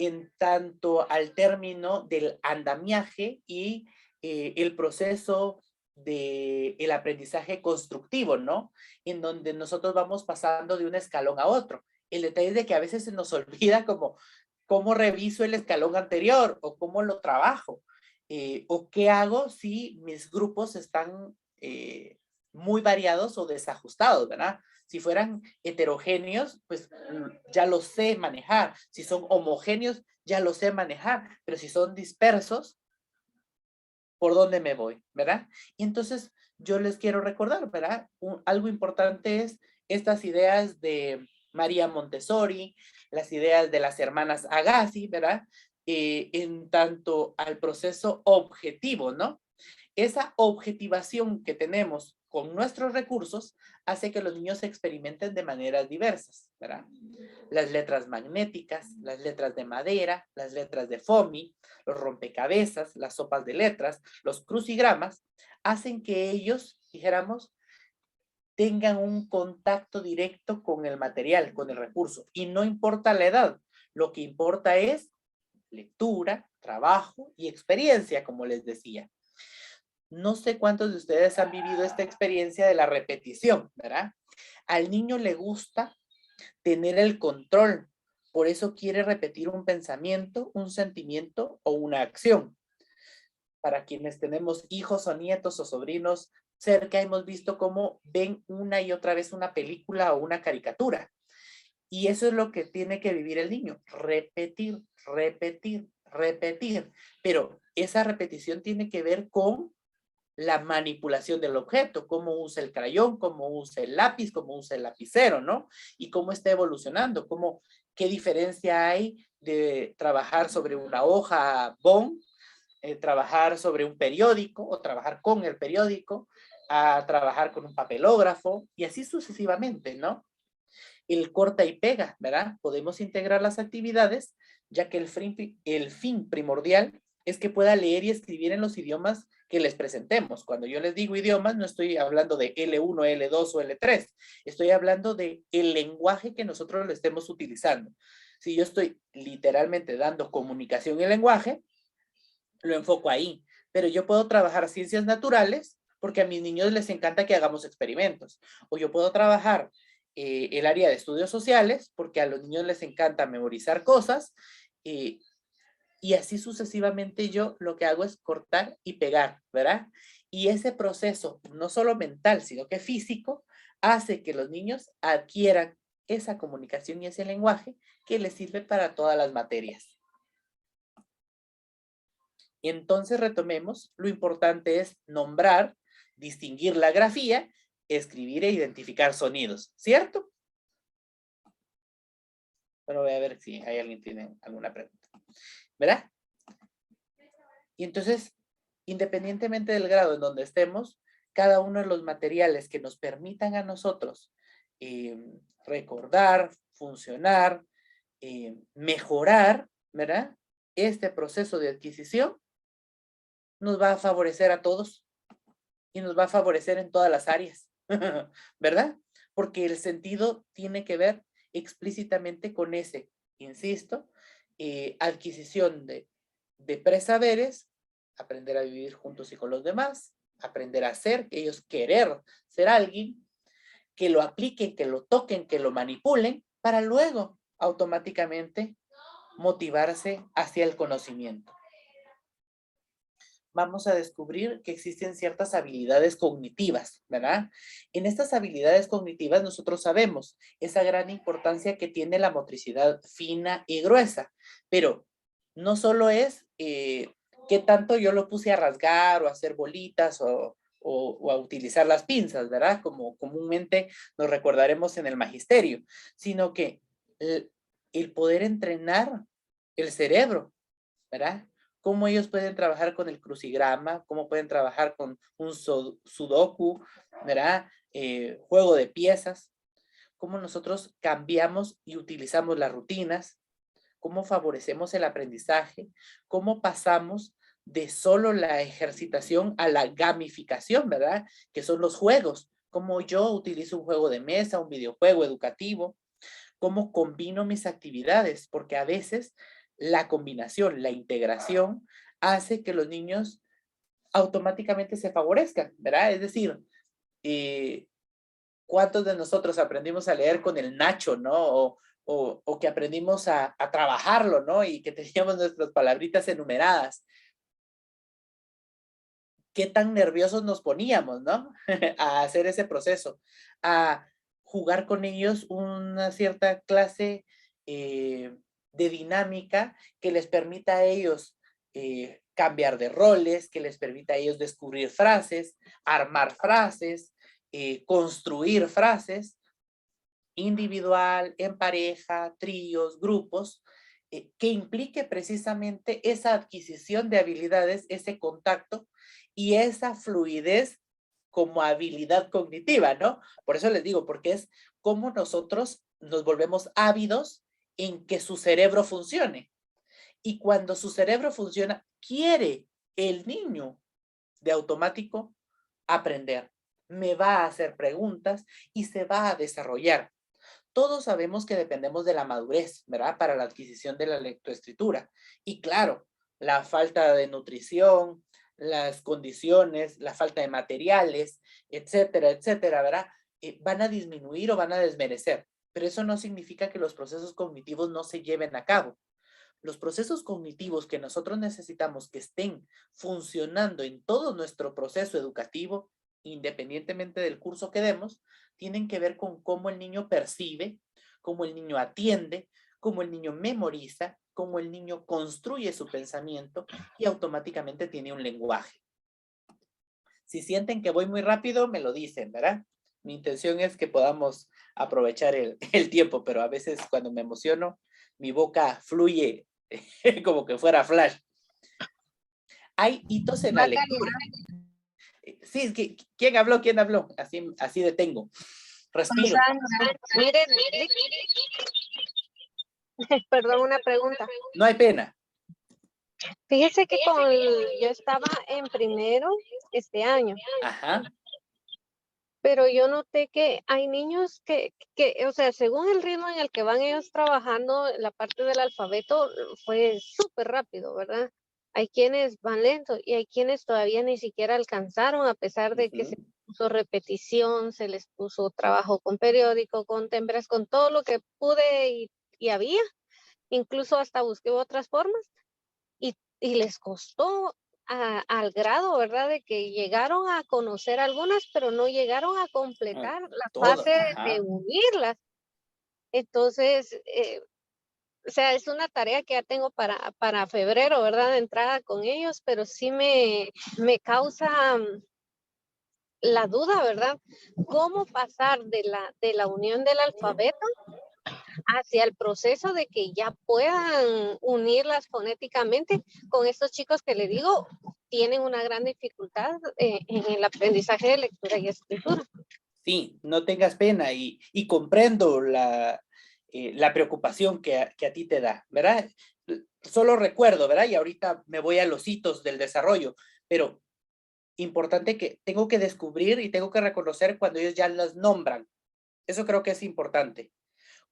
en tanto al término del andamiaje y el proceso del aprendizaje constructivo, ¿no? En donde nosotros vamos pasando de un escalón a otro. El detalle es de que a veces se nos olvida como cómo reviso el escalón anterior o cómo lo trabajo. O qué hago si mis grupos están muy variados o desajustados, ¿verdad? Si fueran heterogéneos, pues ya lo sé manejar. Si son homogéneos, ya lo sé manejar. Pero si son dispersos, ¿por dónde me voy? ¿Verdad? Y entonces yo les quiero recordar, ¿verdad? Algo importante es estas ideas de María Montessori, las ideas de las hermanas Agassi, ¿verdad? En tanto al proceso objetivo, ¿no? Esa objetivación que tenemos con nuestros recursos hace que los niños experimenten de maneras diversas, ¿verdad? Las letras magnéticas, las letras de madera, las letras de foamy, los rompecabezas, las sopas de letras, los crucigramas, hacen que ellos, dijéramos, tengan un contacto directo con el material, con el recurso. Y no importa la edad, lo que importa es lectura, trabajo y experiencia, como les decía. No sé cuántos de ustedes han vivido esta experiencia de la repetición, ¿verdad? Al niño le gusta tener el control, por eso quiere repetir un pensamiento, un sentimiento o una acción. Para quienes tenemos hijos o nietos o sobrinos cerca, hemos visto cómo ven una y otra vez una película o una caricatura. Y eso es lo que tiene que vivir el niño, repetir, repetir, repetir. Pero esa repetición tiene que ver con la manipulación del objeto, cómo usa el crayón, cómo usa el lápiz, cómo usa el lapicero, ¿no? Y cómo está evolucionando, qué diferencia hay de trabajar sobre una hoja bond, trabajar sobre un periódico o trabajar con el periódico, a trabajar con un papelógrafo y así sucesivamente, ¿no? El corta y pega, ¿verdad? Podemos integrar las actividades, ya que el fin primordial es que pueda leer y escribir en los idiomas que les presentemos. Cuando yo les digo idiomas, no estoy hablando de L1, L2 o L3. Estoy hablando de el lenguaje que nosotros lo estemos utilizando. Si yo estoy literalmente dando comunicación y lenguaje, lo enfoco ahí. Pero yo puedo trabajar ciencias naturales porque a mis niños les encanta que hagamos experimentos. O yo puedo trabajar el área de estudios sociales porque a los niños les encanta memorizar cosas. Y así sucesivamente yo lo que hago es cortar y pegar, ¿verdad? Y ese proceso, no solo mental, sino que físico, hace que los niños adquieran esa comunicación y ese lenguaje que les sirve para todas las materias. Entonces retomemos, lo importante es nombrar, distinguir la grafía, escribir e identificar sonidos, ¿cierto? Bueno, voy a ver si hay alguien que tiene alguna pregunta. ¿Verdad? Y entonces, independientemente del grado en donde estemos, cada uno de los materiales que nos permitan a nosotros recordar, funcionar, mejorar, ¿verdad? Este proceso de adquisición nos va a favorecer a todos y nos va a favorecer en todas las áreas, ¿verdad? Porque el sentido tiene que ver explícitamente con ese, insisto, adquisición de presaberes, aprender a vivir juntos y con los demás, aprender a ser, que ellos querer ser alguien, que lo apliquen, que lo toquen, que lo manipulen, para luego automáticamente motivarse hacia el conocimiento. Vamos a descubrir que existen ciertas habilidades cognitivas, ¿verdad? En estas habilidades cognitivas nosotros sabemos esa gran importancia que tiene la motricidad fina y gruesa, pero no solo es qué tanto yo lo puse a rasgar o a hacer bolitas o a utilizar las pinzas, ¿verdad? Como comúnmente nos recordaremos en el magisterio, sino que el poder entrenar el cerebro, ¿verdad? Cómo ellos pueden trabajar con el crucigrama, cómo pueden trabajar con un sudoku, ¿verdad? Juego de piezas, cómo nosotros cambiamos y utilizamos las rutinas, cómo favorecemos el aprendizaje, cómo pasamos de solo la ejercitación a la gamificación, ¿verdad? Que son los juegos, cómo yo utilizo un juego de mesa, un videojuego educativo, cómo combino mis actividades, porque a veces la combinación, la integración, hace que los niños automáticamente se favorezcan, ¿verdad? Es decir, ¿cuántos de nosotros aprendimos a leer con el Nacho, ¿no? O que aprendimos a trabajarlo, ¿no? Y que teníamos nuestras palabritas enumeradas. ¿Qué tan nerviosos nos poníamos, ¿no? A hacer ese proceso, a jugar con ellos una cierta clase de dinámica que les permita a ellos cambiar de roles, que les permita a ellos descubrir frases, armar frases, construir frases, individual, en pareja, tríos, grupos, que implique precisamente esa adquisición de habilidades, ese contacto y esa fluidez como habilidad cognitiva, ¿no? Por eso les digo, porque es como nosotros nos volvemos ávidos en que su cerebro funcione. Y cuando su cerebro funciona, quiere el niño de automático aprender. Me va a hacer preguntas y se va a desarrollar. Todos sabemos que dependemos de la madurez, ¿verdad? Para la adquisición de la lectoescritura. Y claro, la falta de nutrición, las condiciones, la falta de materiales, etcétera, ¿verdad? Van a disminuir o van a desmerecer. Pero eso no significa que los procesos cognitivos no se lleven a cabo. Los procesos cognitivos que nosotros necesitamos que estén funcionando en todo nuestro proceso educativo, independientemente del curso que demos, tienen que ver con cómo el niño percibe, cómo el niño atiende, cómo el niño memoriza, cómo el niño construye su pensamiento y automáticamente tiene un lenguaje. Si sienten que voy muy rápido, me lo dicen, ¿verdad? Mi intención es que podamos aprovechar el tiempo, pero a veces cuando me emociono, mi boca fluye como que fuera flash. Hay hitos en la lectura. Sí, ¿quién habló? ¿Quién habló? Así detengo. Respiro. Miren, perdón, una pregunta. No hay pena. Fíjese que yo estaba en primero este año, Ajá. pero yo noté que hay niños que, o sea, según el ritmo en el que van ellos trabajando, la parte del alfabeto fue súper rápido, ¿verdad? Hay quienes van lento y hay quienes todavía ni siquiera alcanzaron, a pesar de que se puso repetición, se les puso trabajo con periódico, con témperas, con todo lo que pude y había. Incluso hasta busqué otras formas y les costó al grado, ¿verdad? De que llegaron a conocer algunas, pero no llegaron a completar la Todas, fase ajá. de unirlas. Entonces, o sea, es una tarea que ya tengo para febrero, ¿verdad? De entrada con ellos, pero sí me causa la duda, ¿verdad? ¿Cómo pasar de la unión del alfabeto hacia el proceso de que ya puedan unirlas fonéticamente con estos chicos que le digo tienen una gran dificultad en el aprendizaje de lectura y escritura? Sí, no tengas pena y comprendo la preocupación que a ti te da, ¿verdad? Solo recuerdo, ¿verdad? Y ahorita me voy a los hitos del desarrollo, pero importante que tengo que descubrir y tengo que reconocer cuando ellos ya las nombran. Eso creo que es importante.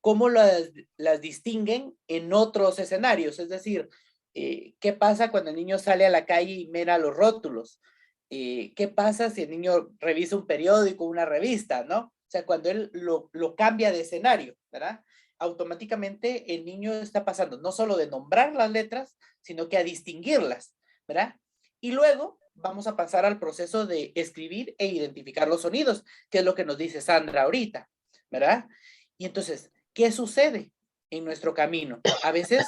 ¿Cómo las distinguen en otros escenarios? Es decir, ¿qué pasa cuando el niño sale a la calle y mira los rótulos? ¿Qué pasa si el niño revisa un periódico, una revista, ¿no? O sea, cuando él lo cambia de escenario, ¿verdad? Automáticamente el niño está pasando no solo de nombrar las letras, sino que a distinguirlas, ¿verdad? Y luego vamos a pasar al proceso de escribir e identificar los sonidos, que es lo que nos dice Sandra ahorita, ¿verdad? Y entonces, ¿qué sucede en nuestro camino? A veces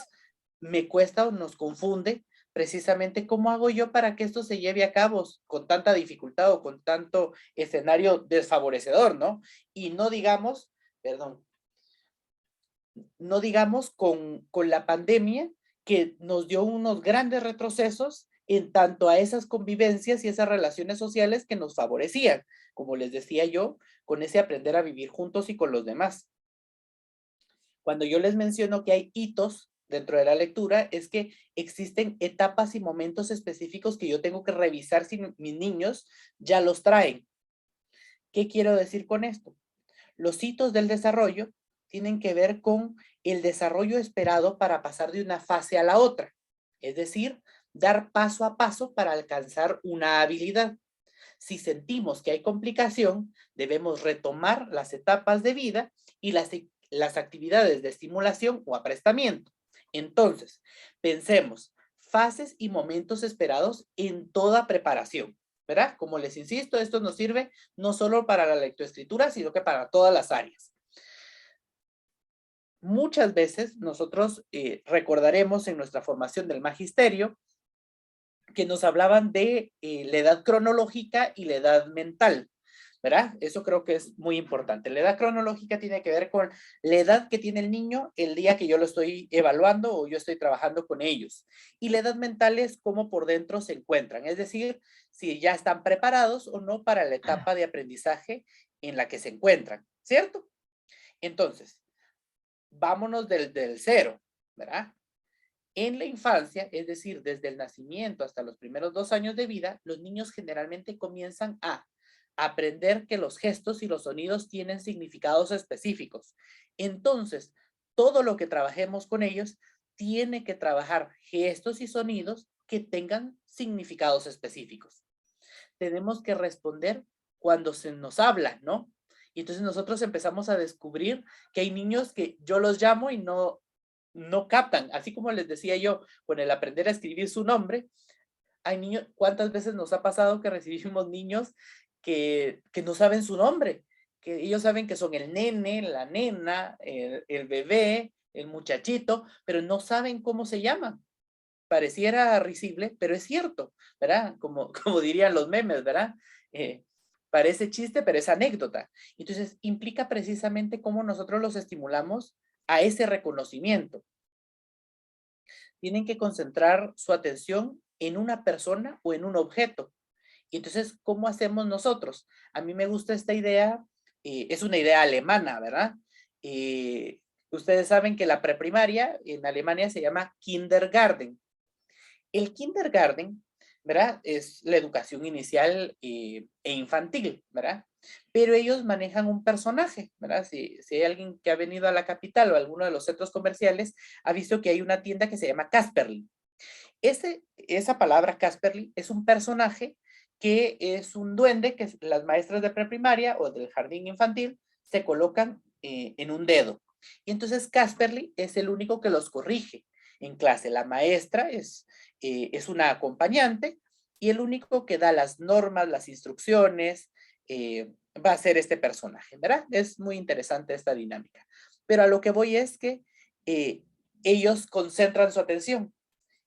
me cuesta o nos confunde precisamente cómo hago yo para que esto se lleve a cabo con tanta dificultad o con tanto escenario desfavorecedor, ¿no? Y no digamos, perdón, no digamos con la pandemia que nos dio unos grandes retrocesos en tanto a esas convivencias y esas relaciones sociales que nos favorecían, como les decía yo, con ese aprender a vivir juntos y con los demás. Cuando yo les menciono que hay hitos dentro de la lectura, es que existen etapas y momentos específicos que yo tengo que revisar si mis niños ya los traen. ¿Qué quiero decir con esto? Los hitos del desarrollo tienen que ver con el desarrollo esperado para pasar de una fase a la otra. Es decir, dar paso a paso para alcanzar una habilidad. Si sentimos que hay complicación, debemos retomar las etapas de vida y las actividades de estimulación o aprestamiento. Entonces, pensemos fases y momentos esperados en toda preparación, ¿verdad? Como les insisto, esto nos sirve no solo para la lectoescritura, sino que para todas las áreas. Muchas veces nosotros recordaremos en nuestra formación del magisterio que nos hablaban de la edad cronológica y la edad mental, ¿verdad? Eso creo que es muy importante. La edad cronológica tiene que ver con la edad que tiene el niño el día que yo lo estoy evaluando o yo estoy trabajando con ellos. Y la edad mental es cómo por dentro se encuentran, es decir, si ya están preparados o no para la etapa de aprendizaje en la que se encuentran, ¿cierto? Entonces, vámonos del cero, ¿verdad? En la infancia, es decir, desde el nacimiento hasta los primeros 2 años de vida, los niños generalmente comienzan a aprender que los gestos y los sonidos tienen significados específicos. Entonces, todo lo que trabajemos con ellos tiene que trabajar gestos y sonidos que tengan significados específicos. Tenemos que responder cuando se nos habla, ¿no? Y entonces nosotros empezamos a descubrir que hay niños que yo los llamo y no captan, así como les decía yo, con el aprender a escribir su nombre, hay niños, ¿cuántas veces nos ha pasado que recibimos niños que no saben su nombre? Que ellos saben que son el nene, la nena, el bebé, el muchachito, pero no saben cómo se llaman. Pareciera risible, pero es cierto, ¿verdad? Como dirían los memes, ¿verdad? Parece chiste, pero es anécdota. Entonces, implica precisamente cómo nosotros los estimulamos a ese reconocimiento. Tienen que concentrar su atención en una persona o en un objeto. Y entonces, ¿cómo hacemos nosotros? A mí me gusta esta idea, es una idea alemana, ¿verdad? Ustedes saben que la preprimaria en Alemania se llama Kindergarten. El kindergarten, ¿verdad? Es la educación inicial e infantil, ¿verdad? Pero ellos manejan un personaje, ¿verdad? Si hay alguien que ha venido a la capital o a alguno de los centros comerciales, ha visto que hay una tienda que se llama Casperly. Esa palabra Casperly es un personaje que es un duende que las maestras de preprimaria o del jardín infantil se colocan en un dedo. Y entonces Casperly es el único que los corrige en clase. La maestra es una acompañante y el único que da las normas, las instrucciones, va a ser este personaje, ¿verdad? Es muy interesante esta dinámica. Pero a lo que voy es que ellos concentran su atención.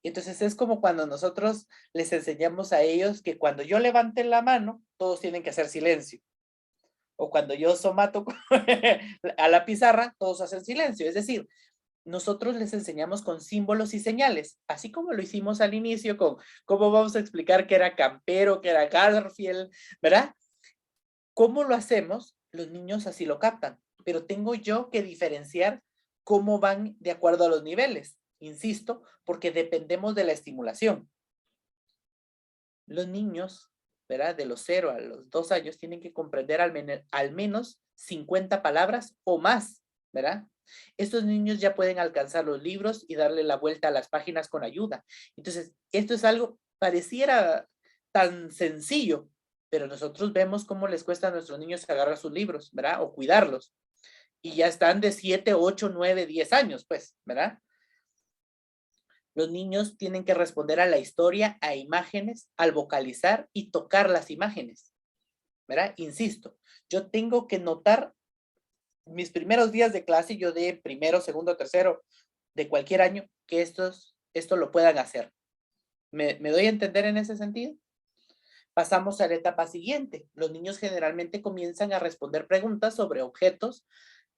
Y entonces es como cuando nosotros les enseñamos a ellos que cuando yo levante la mano, todos tienen que hacer silencio. O cuando yo somato a la pizarra, todos hacen silencio. Es decir, nosotros les enseñamos con símbolos y señales, así como lo hicimos al inicio con cómo vamos a explicar que era Campero, que era Garfield, ¿verdad? ¿Cómo lo hacemos? Los niños así lo captan, pero tengo yo que diferenciar cómo van de acuerdo a los niveles, insisto, porque dependemos de la estimulación. Los niños, ¿verdad? De los 0 a los 2 años tienen que comprender al menos 50 palabras o más, ¿verdad? Estos niños ya pueden alcanzar los libros y darle la vuelta a las páginas con ayuda. Entonces, esto es algo, pareciera tan sencillo, pero nosotros vemos cómo les cuesta a nuestros niños agarrar sus libros, ¿verdad? O cuidarlos. Y ya están de 7, 8, 9, 10 años, pues, ¿verdad? Los niños tienen que responder a la historia, a imágenes, al vocalizar y tocar las imágenes, ¿verdad? Insisto, yo tengo que notar mis primeros días de clase, yo de primero, segundo, tercero, de cualquier año, que esto lo puedan hacer. ¿Me doy a entender en ese sentido? Pasamos a la etapa siguiente. Los niños generalmente comienzan a responder preguntas sobre objetos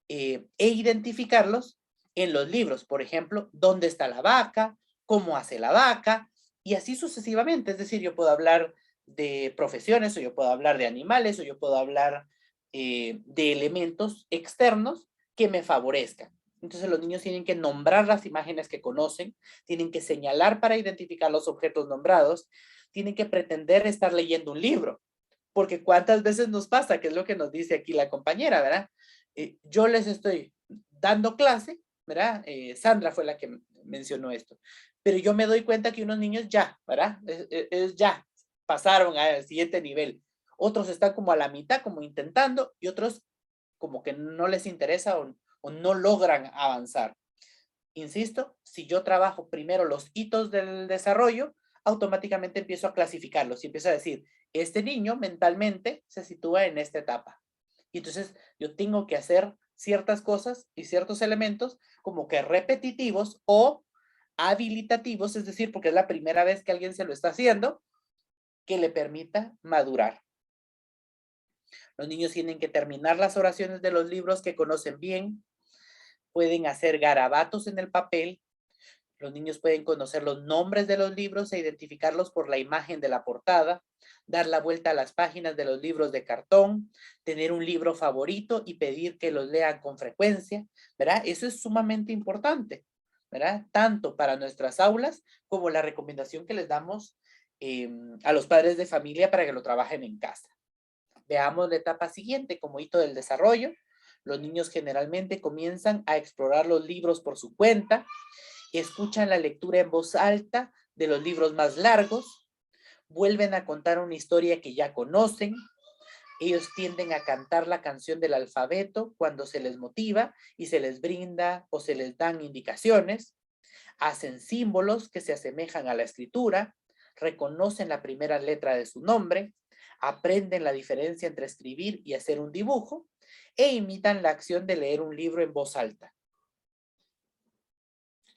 e identificarlos en los libros. Por ejemplo, ¿dónde está la vaca? ¿Cómo hace la vaca? Y así sucesivamente. Es decir, yo puedo hablar de profesiones, o yo puedo hablar de animales, o yo puedo hablar de elementos externos que me favorezcan. Entonces los niños tienen que nombrar las imágenes que conocen, tienen que señalar para identificar los objetos nombrados, tienen que pretender estar leyendo un libro, porque cuántas veces nos pasa, que es lo que nos dice aquí la compañera, ¿verdad? Yo les estoy dando clase, ¿verdad? Sandra fue la que mencionó esto. Pero yo me doy cuenta que unos niños ya, ¿verdad? Ya pasaron al siguiente nivel. Otros están como a la mitad, como intentando, y otros como que no les interesa o no logran avanzar. Insisto, si yo trabajo primero los hitos del desarrollo, automáticamente empiezo a clasificarlos y empiezo a decir, este niño mentalmente se sitúa en esta etapa. Y entonces yo tengo que hacer ciertas cosas y ciertos elementos como que repetitivos o habilitativos, es decir, porque es la primera vez que alguien se lo está haciendo, que le permita madurar. Los niños tienen que terminar las oraciones de los libros que conocen bien, pueden hacer garabatos en el papel, los niños pueden conocer los nombres de los libros e identificarlos por la imagen de la portada, dar la vuelta a las páginas de los libros de cartón, tener un libro favorito y pedir que los lean con frecuencia, ¿verdad? Eso es sumamente importante, ¿verdad? Tanto para nuestras aulas como la recomendación que les damos a los padres de familia para que lo trabajen en casa. Veamos la etapa siguiente como hito del desarrollo. Los niños generalmente comienzan a explorar los libros por su cuenta, escuchan la lectura en voz alta de los libros más largos, vuelven a contar una historia que ya conocen, ellos tienden a cantar la canción del alfabeto cuando se les motiva y se les brinda o se les dan indicaciones, hacen símbolos que se asemejan a la escritura, reconocen la primera letra de su nombre, aprenden la diferencia entre escribir y hacer un dibujo e imitan la acción de leer un libro en voz alta.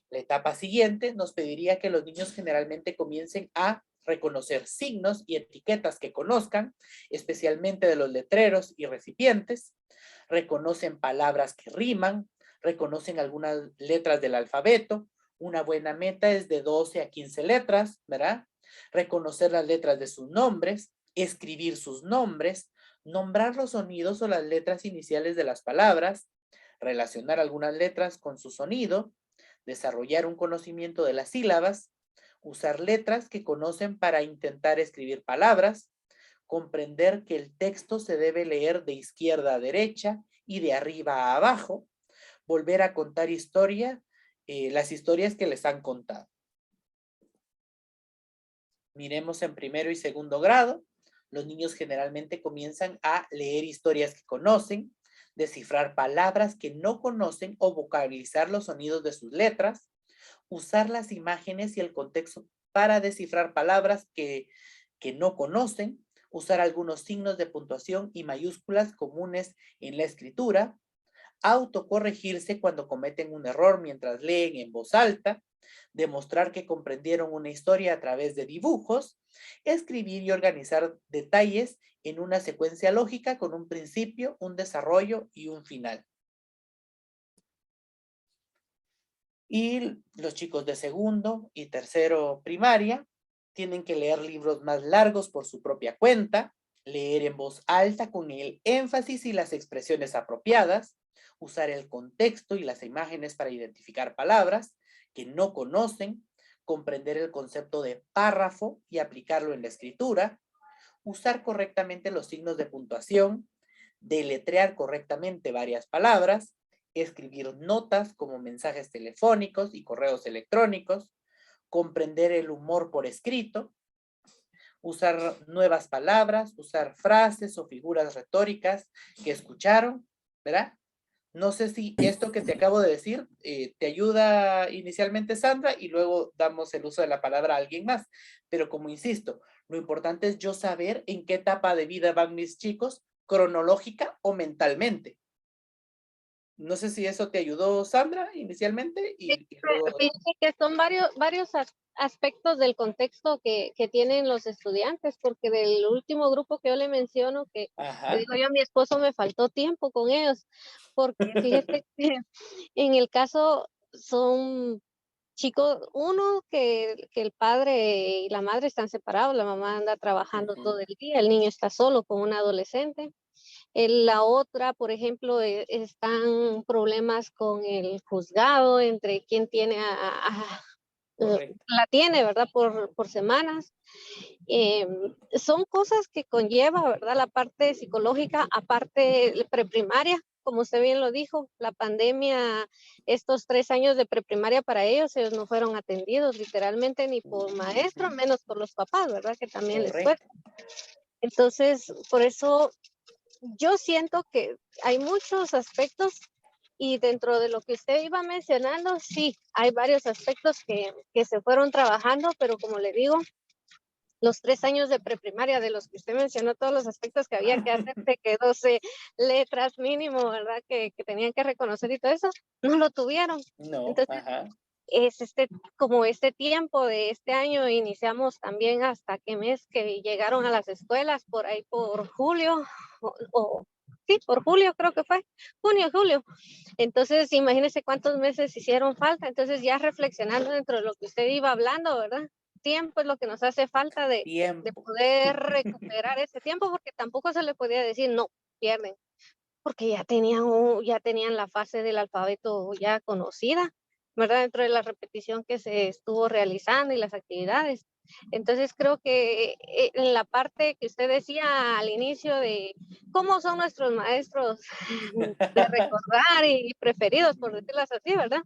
La etapa siguiente nos pediría que los niños generalmente comiencen a reconocer signos y etiquetas que conozcan, especialmente de los letreros y recipientes, reconocen palabras que riman, reconocen algunas letras del alfabeto, una buena meta es de 12 a 15 letras, ¿verdad? Reconocer las letras de sus nombres, escribir sus nombres, nombrar los sonidos o las letras iniciales de las palabras, relacionar algunas letras con su sonido, desarrollar un conocimiento de las sílabas, usar letras que conocen para intentar escribir palabras, comprender que el texto se debe leer de izquierda a derecha y de arriba a abajo, volver a contar las historias que les han contado. Miremos en primero y segundo grado. Los niños generalmente comienzan a leer historias que conocen, descifrar palabras que no conocen o vocalizar los sonidos de sus letras, usar las imágenes y el contexto para descifrar palabras que no conocen, usar algunos signos de puntuación y mayúsculas comunes en la escritura, autocorregirse cuando cometen un error mientras leen en voz alta, demostrar que comprendieron una historia a través de dibujos, escribir y organizar detalles en una secuencia lógica con un principio, un desarrollo y un final. Y los chicos de segundo y tercero primaria tienen que leer libros más largos por su propia cuenta, leer en voz alta con el énfasis y las expresiones apropiadas, usar el contexto y las imágenes para identificar palabras que no conocen, comprender el concepto de párrafo y aplicarlo en la escritura, usar correctamente los signos de puntuación, deletrear correctamente varias palabras, escribir notas como mensajes telefónicos y correos electrónicos, comprender el humor por escrito, usar nuevas palabras, usar frases o figuras retóricas que escucharon, ¿verdad? No sé si esto que te acabo de decir te ayuda inicialmente, Sandra, y luego damos el uso de la palabra a alguien más. Pero como insisto, lo importante es yo saber en qué etapa de vida van mis chicos, cronológica o mentalmente. No sé si eso te ayudó, Sandra, inicialmente. Y luego... Fíjate que son varios aspectos del contexto que tienen los estudiantes, porque del último grupo que yo le menciono, que le digo yo a mi esposo, me faltó tiempo con ellos, porque fíjate que en el caso son chicos, uno que el padre y la madre están separados, la mamá anda trabajando todo el día, el niño está solo con un adolescente. La otra, por ejemplo, están problemas con el juzgado entre quién tiene la tiene, ¿verdad? Por semanas. Son cosas que conlleva, ¿verdad? La parte psicológica, aparte preprimaria, como usted bien lo dijo, la pandemia, estos 3 años de preprimaria para ellos no fueron atendidos literalmente ni por maestro, menos por los papás, ¿verdad? Que también les Correcto. cuesta. Entonces, por eso yo siento que hay muchos aspectos y dentro de lo que usted iba mencionando, sí, hay varios aspectos que se fueron trabajando, pero como le digo, los 3 años de preprimaria, de los que usted mencionó, todos los aspectos que había que hacer, de que 12 letras mínimo, ¿verdad? Que tenían que reconocer y todo eso, no lo tuvieron. No, Entonces, ajá. es como este tiempo de este año, iniciamos también hasta qué mes que llegaron a las escuelas, por ahí por julio, sí, por julio creo que fue, junio, julio. Entonces, imagínense cuántos meses hicieron falta. Entonces, ya reflexionando dentro de lo que usted iba hablando, ¿verdad? Tiempo es lo que nos hace falta de Tiempo. poder recuperar ese tiempo, porque tampoco se le podía decir, no, pierden, porque ya tenían la fase del alfabeto ya conocida, ¿verdad? Dentro de la repetición que se estuvo realizando y las actividades. Entonces creo que en la parte que usted decía al inicio de cómo son nuestros maestros de recordar y preferidos, por decirlo así, ¿verdad?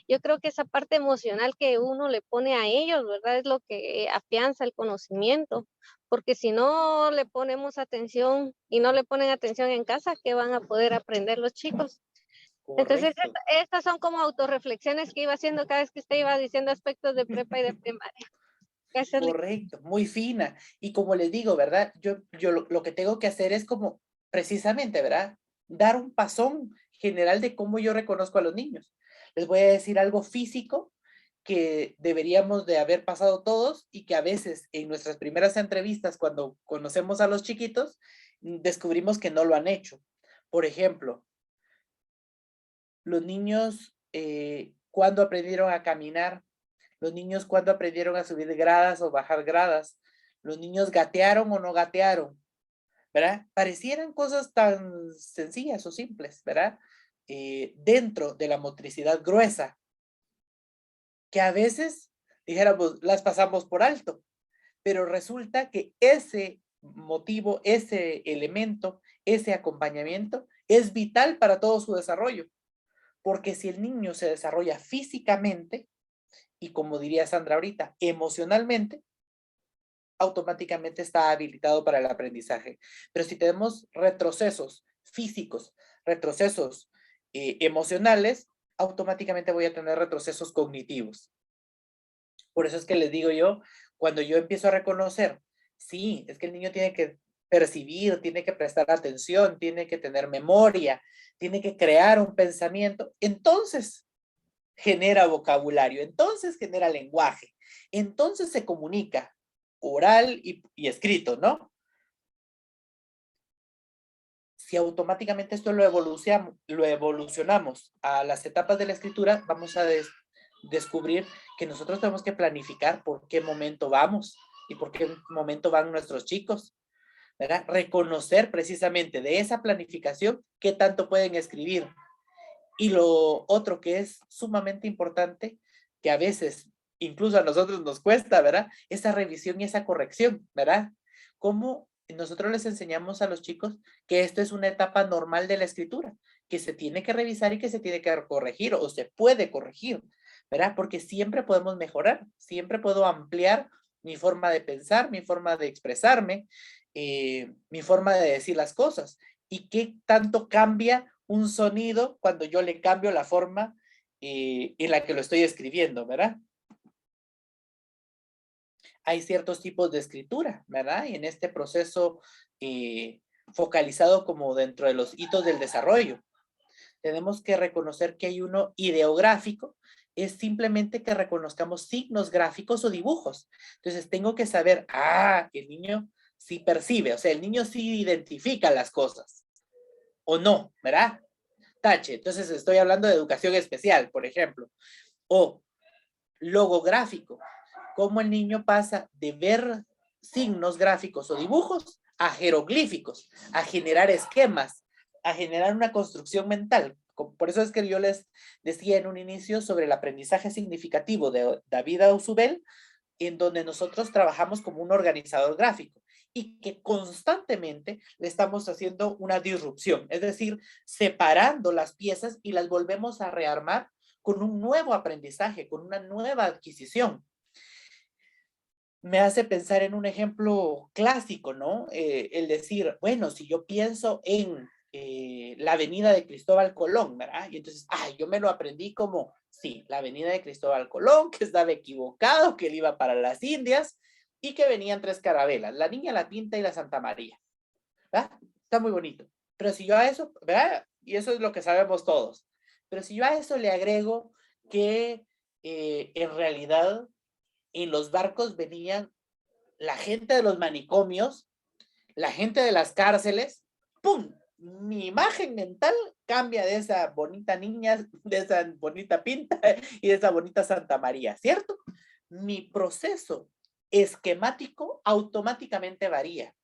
Yo creo que esa parte emocional que uno le pone a ellos, ¿verdad? Es lo que afianza el conocimiento, porque si no le ponemos atención y no le ponen atención en casa, ¿qué van a poder aprender los chicos? Entonces, Correcto. estas son como autorreflexiones que iba haciendo cada vez que usted iba diciendo aspectos de prepa y de primaria. Esa es la- Correcto, muy fina. Y como les digo, ¿verdad? Yo lo que tengo que hacer es como, precisamente, ¿verdad? Dar un pasón general de cómo yo reconozco a los niños. Les voy a decir algo físico que deberíamos de haber pasado todos y que a veces en nuestras primeras entrevistas, cuando conocemos a los chiquitos, descubrimos que no lo han hecho. Por ejemplo, los niños, ¿cuándo aprendieron a caminar? Los niños, ¿cuándo aprendieron a subir gradas o bajar gradas? Los niños gatearon o no gatearon, ¿verdad? Parecieran cosas tan sencillas o simples, ¿verdad? Dentro de la motricidad gruesa, que a veces, dijéramos, las pasamos por alto, pero resulta que ese motivo, ese elemento, ese acompañamiento es vital para todo su desarrollo, porque si el niño se desarrolla físicamente, y como diría Sandra ahorita, emocionalmente, automáticamente está habilitado para el aprendizaje. Pero si tenemos retrocesos físicos, retrocesos emocionales, automáticamente voy a tener retrocesos cognitivos. Por eso es que les digo yo, cuando yo empiezo a reconocer, sí, es que el niño tiene que percibir, tiene que prestar atención, tiene que tener memoria, tiene que crear un pensamiento, entonces genera vocabulario, entonces genera lenguaje, entonces se comunica oral y escrito, ¿no? Si automáticamente esto lo evolucionamos a las etapas de la escritura, vamos a descubrir que nosotros tenemos que planificar por qué momento vamos y por qué momento van nuestros chicos, ¿verdad? Reconocer precisamente de esa planificación qué tanto pueden escribir. Y lo otro que es sumamente importante, que a veces incluso a nosotros nos cuesta, ¿verdad? Esa revisión y esa corrección, ¿verdad? Cómo nosotros les enseñamos a los chicos que esto es una etapa normal de la escritura, que se tiene que revisar y que se tiene que corregir o se puede corregir, ¿verdad? Porque siempre podemos mejorar, siempre puedo ampliar mi forma de pensar, mi forma de expresarme, mi forma de decir las cosas. ¿Y qué tanto cambia un sonido cuando yo le cambio la forma en la que lo estoy escribiendo, ¿verdad? Hay ciertos tipos de escritura, ¿verdad? Y en este proceso focalizado como dentro de los hitos del desarrollo, tenemos que reconocer que hay uno ideográfico, es simplemente que reconozcamos signos gráficos o dibujos. Entonces tengo que saber, el niño sí percibe, o sea, el niño sí identifica las cosas, o no, ¿verdad? Tache, entonces estoy hablando de educación especial, por ejemplo, o logográfico, cómo el niño pasa de ver signos gráficos o dibujos a jeroglíficos, a generar esquemas, a generar una construcción mental. Por eso es que yo les decía en un inicio sobre el aprendizaje significativo de David Ausubel, en donde nosotros trabajamos como un organizador gráfico. y que constantemente le estamos haciendo una disrupción, es decir, separando las piezas y las volvemos a rearmar con un nuevo aprendizaje, con una nueva adquisición. Me hace pensar en un ejemplo clásico, ¿no? El decir, bueno, si yo pienso en la avenida de Cristóbal Colón, ¿verdad? Y entonces, yo me lo aprendí como, sí, la avenida de Cristóbal Colón, que estaba equivocado, que él iba para las Indias y que venían 3 carabelas, la Niña, la Pinta y la Santa María, ¿verdad? Está muy bonito. Pero si yo a eso, ¿verdad? Y eso es lo que sabemos todos. Pero si yo a eso le agrego que en realidad en los barcos venían la gente de los manicomios, la gente de las cárceles, ¡pum! Mi imagen mental cambia de esa bonita niña, de esa bonita Pinta y de esa bonita Santa María, ¿cierto? Mi proceso esquemático automáticamente varía.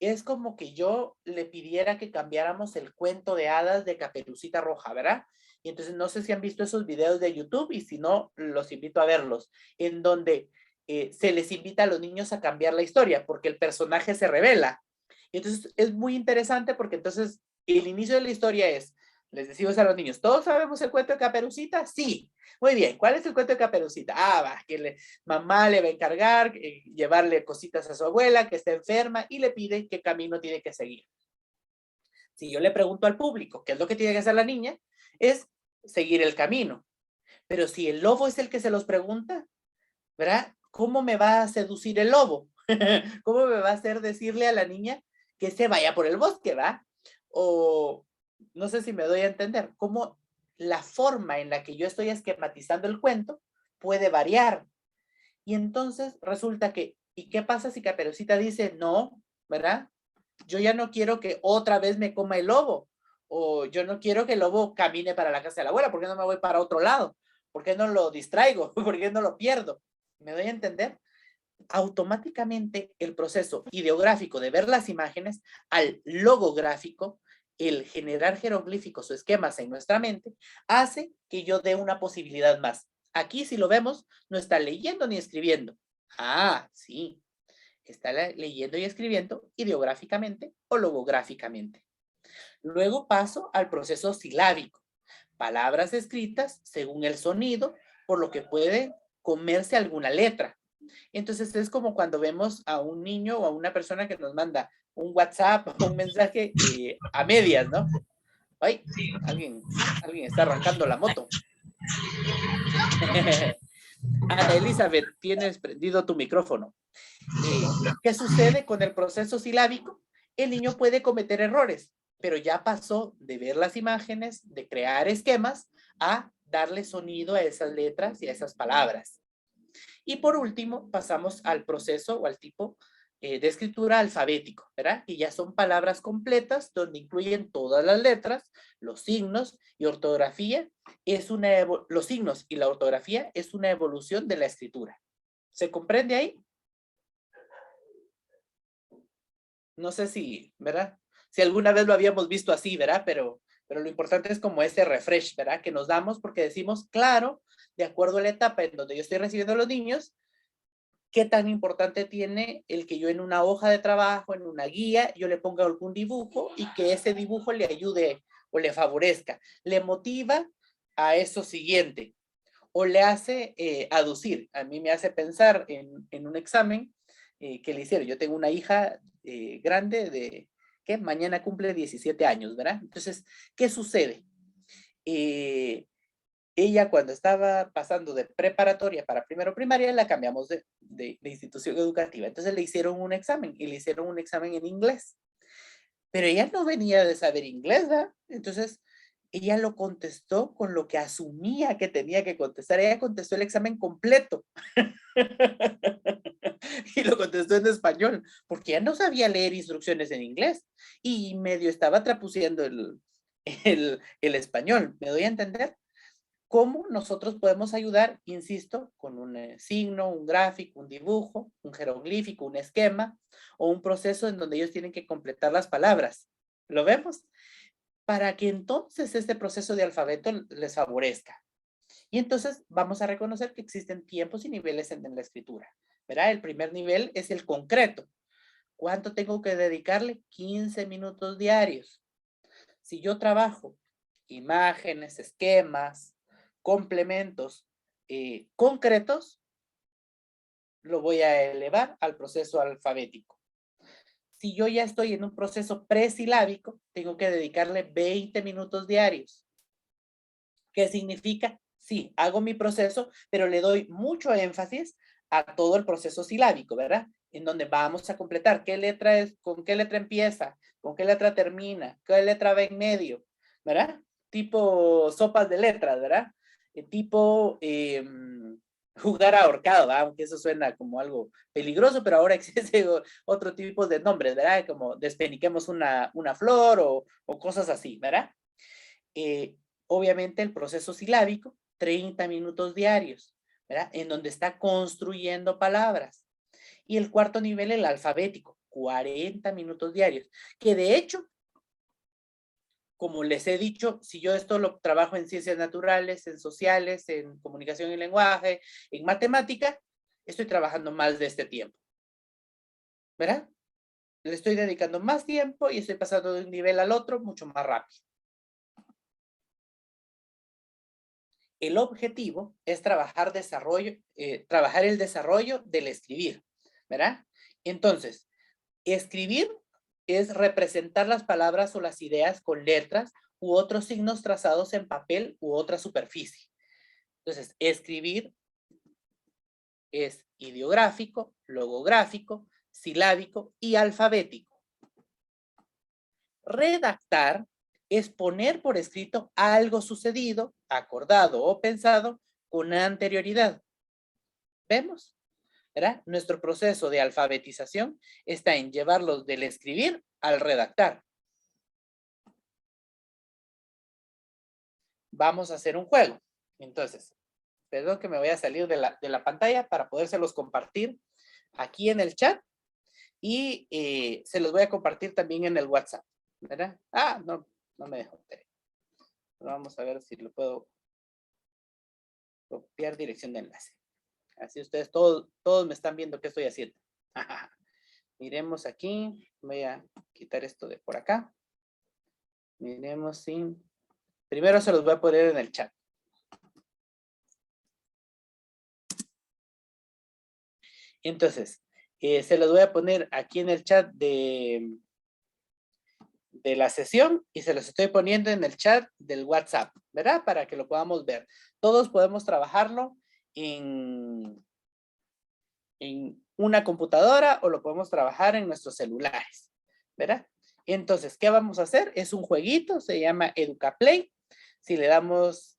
Es como que yo le pidiera que cambiáramos el cuento de hadas de Caperucita Roja, ¿verdad? Y entonces no sé si han visto esos videos de YouTube y si no, los invito a verlos, en donde se les invita a los niños a cambiar la historia porque el personaje se revela. Y entonces es muy interesante porque entonces el inicio de la historia es, les decimos a los niños, ¿todos sabemos el cuento de Caperucita? Sí. Muy bien, ¿cuál es el cuento de Caperucita? Que mamá le va a encargar llevarle cositas a su abuela que está enferma y le pide qué camino tiene que seguir. Si yo le pregunto al público qué es lo que tiene que hacer la niña, es seguir el camino. Pero si el lobo es el que se los pregunta, ¿verdad? ¿Cómo me va a seducir el lobo? ¿Cómo me va a hacer decirle a la niña que se vaya por el bosque, va? O no sé si me doy a entender, cómo la forma en la que yo estoy esquematizando el cuento puede variar. Y entonces resulta que, ¿y qué pasa si Caperucita dice, no, ¿verdad? Yo ya no quiero que otra vez me coma el lobo, o yo no quiero que el lobo camine para la casa de la abuela, ¿por qué no me voy para otro lado? ¿Por qué no lo distraigo? ¿Por qué no lo pierdo? ¿Me doy a entender? Automáticamente el proceso ideográfico de ver las imágenes al logográfico, el generar jeroglíficos o esquemas en nuestra mente, hace que yo dé una posibilidad más. Aquí, si lo vemos, no está leyendo ni escribiendo. Sí, está leyendo y escribiendo ideográficamente o logográficamente. Luego paso al proceso silábico. Palabras escritas según el sonido, por lo que puede comerse alguna letra. Entonces es como cuando vemos a un niño o a una persona que nos manda un WhatsApp o un mensaje a medias, ¿no? Ay, alguien está arrancando la moto. Ana Elizabeth, tienes prendido tu micrófono. ¿Qué sucede con el proceso silábico? El niño puede cometer errores, pero ya pasó de ver las imágenes, de crear esquemas, a darle sonido a esas letras y a esas palabras. Y por último, pasamos al proceso o al tipo de escritura alfabético, ¿verdad? Que ya son palabras completas donde incluyen todas las letras, los signos y ortografía. Los signos y la ortografía es una evolución de la escritura. ¿Se comprende ahí? No sé si, ¿verdad? Si alguna vez lo habíamos visto así, ¿verdad? Pero lo importante es como ese refresh, ¿verdad? Que nos damos porque decimos, claro, de acuerdo a la etapa en donde yo estoy recibiendo a los niños, qué tan importante tiene el que yo en una hoja de trabajo, en una guía, yo le ponga algún dibujo y que ese dibujo le ayude o le favorezca, le motiva a eso siguiente o le hace aducir. A mí me hace pensar en un examen que le hicieron. Yo tengo una hija grande que mañana cumple 17 años, ¿verdad? Entonces, ¿qué sucede? Ella cuando estaba pasando de preparatoria para primero primaria, la cambiamos de institución educativa. Entonces le hicieron un examen y le hicieron un examen en inglés. Pero ella no venía de saber inglés, ¿verdad? Entonces ella lo contestó con lo que asumía que tenía que contestar. Ella contestó el examen completo. Y lo contestó en español, porque ella no sabía leer instrucciones en inglés. Y medio estaba trapuciendo el español. ¿Me doy a entender? ¿Cómo nosotros podemos ayudar? Insisto, con un signo, un gráfico, un dibujo, un jeroglífico, un esquema o un proceso en donde ellos tienen que completar las palabras. ¿Lo vemos? Para que entonces este proceso de alfabeto les favorezca. Y entonces vamos a reconocer que existen tiempos y niveles en la escritura, ¿verdad? El primer nivel es el concreto. ¿Cuánto tengo que dedicarle? 15 minutos diarios. Si yo trabajo imágenes, esquemas, complementos concretos, lo voy a elevar al proceso alfabético. Si yo ya estoy en un proceso presilábico, tengo que dedicarle 20 minutos diarios. ¿Qué significa? Sí, hago mi proceso, pero le doy mucho énfasis a todo el proceso silábico, ¿verdad? En donde vamos a completar qué letra es, con qué letra empieza, con qué letra termina, qué letra va en medio, ¿verdad? Tipo sopas de letras, ¿verdad? Tipo jugar ahorcado, ¿verdad? Aunque eso suena como algo peligroso, pero ahora existe otro tipo de nombres, ¿verdad? Como despeniquemos una flor o cosas así, ¿verdad? Obviamente el proceso silábico, 30 minutos diarios, ¿verdad? En donde está construyendo palabras. Y el cuarto nivel, el alfabético, 40 minutos diarios, que de hecho, como les he dicho, si yo esto lo trabajo en ciencias naturales, en sociales, en comunicación y lenguaje, en matemática, estoy trabajando más de este tiempo, ¿verdad? Le estoy dedicando más tiempo y estoy pasando de un nivel al otro mucho más rápido. El objetivo es trabajar el desarrollo del escribir, ¿verdad? Entonces, escribir es representar las palabras o las ideas con letras u otros signos trazados en papel u otra superficie. Entonces, escribir es ideográfico, logográfico, silábico y alfabético. Redactar es poner por escrito algo sucedido, acordado o pensado con anterioridad. ¿Vemos? ¿Verdad? Nuestro proceso de alfabetización está en llevarlos del escribir al redactar. Vamos a hacer un juego. Entonces, perdón que me voy a salir de la pantalla para podérselos compartir aquí en el chat y se los voy a compartir también en el WhatsApp, ¿verdad? Ah, no me dejó. Vamos a ver si lo puedo copiar dirección de enlace. Así ustedes todos me están viendo qué estoy haciendo. Miremos aquí. Voy a quitar esto de por acá. Miremos si... Primero se los voy a poner en el chat. Entonces, se los voy a poner aquí en el chat de la sesión y se los estoy poniendo en el chat del WhatsApp, ¿verdad? Para que lo podamos ver. Todos podemos trabajarlo en una computadora o lo podemos trabajar en nuestros celulares, ¿verdad? Entonces, ¿qué vamos a hacer? Es un jueguito, se llama EducaPlay. Si le damos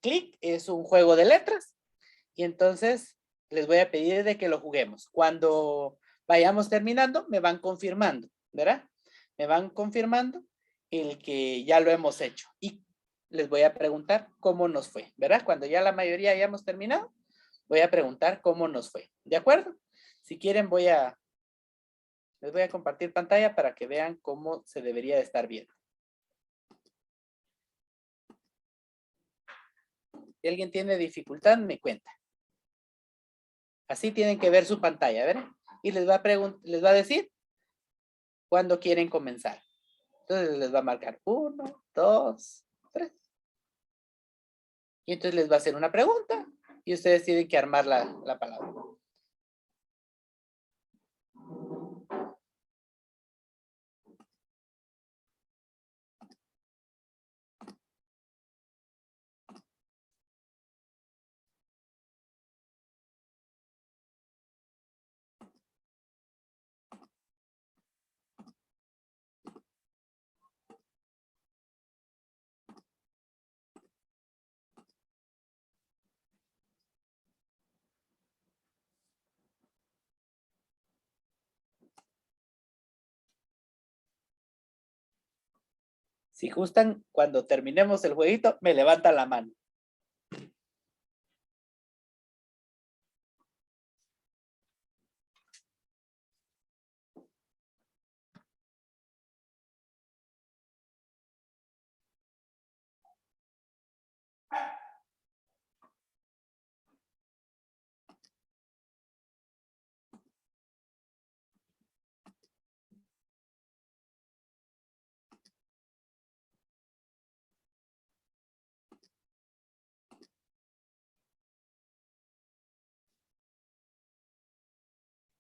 clic, es un juego de letras. Y entonces, les voy a pedir de que lo juguemos. Cuando vayamos terminando, me van confirmando, ¿verdad? Me van confirmando el que ya lo hemos hecho. Y les voy a preguntar cómo nos fue, ¿verdad? Cuando ya la mayoría hayamos terminado, voy a preguntar cómo nos fue. ¿De acuerdo? Si quieren, les voy a compartir pantalla para que vean cómo se debería de estar viendo. Si alguien tiene dificultad, me cuenta. Así tienen que ver su pantalla, ¿verdad? Y les va a decir cuándo quieren comenzar. Entonces les va a marcar 1, 2, 3. Y entonces les va a hacer una pregunta y ustedes tienen que armar la palabra. Si gustan, cuando terminemos el jueguito, me levantan la mano.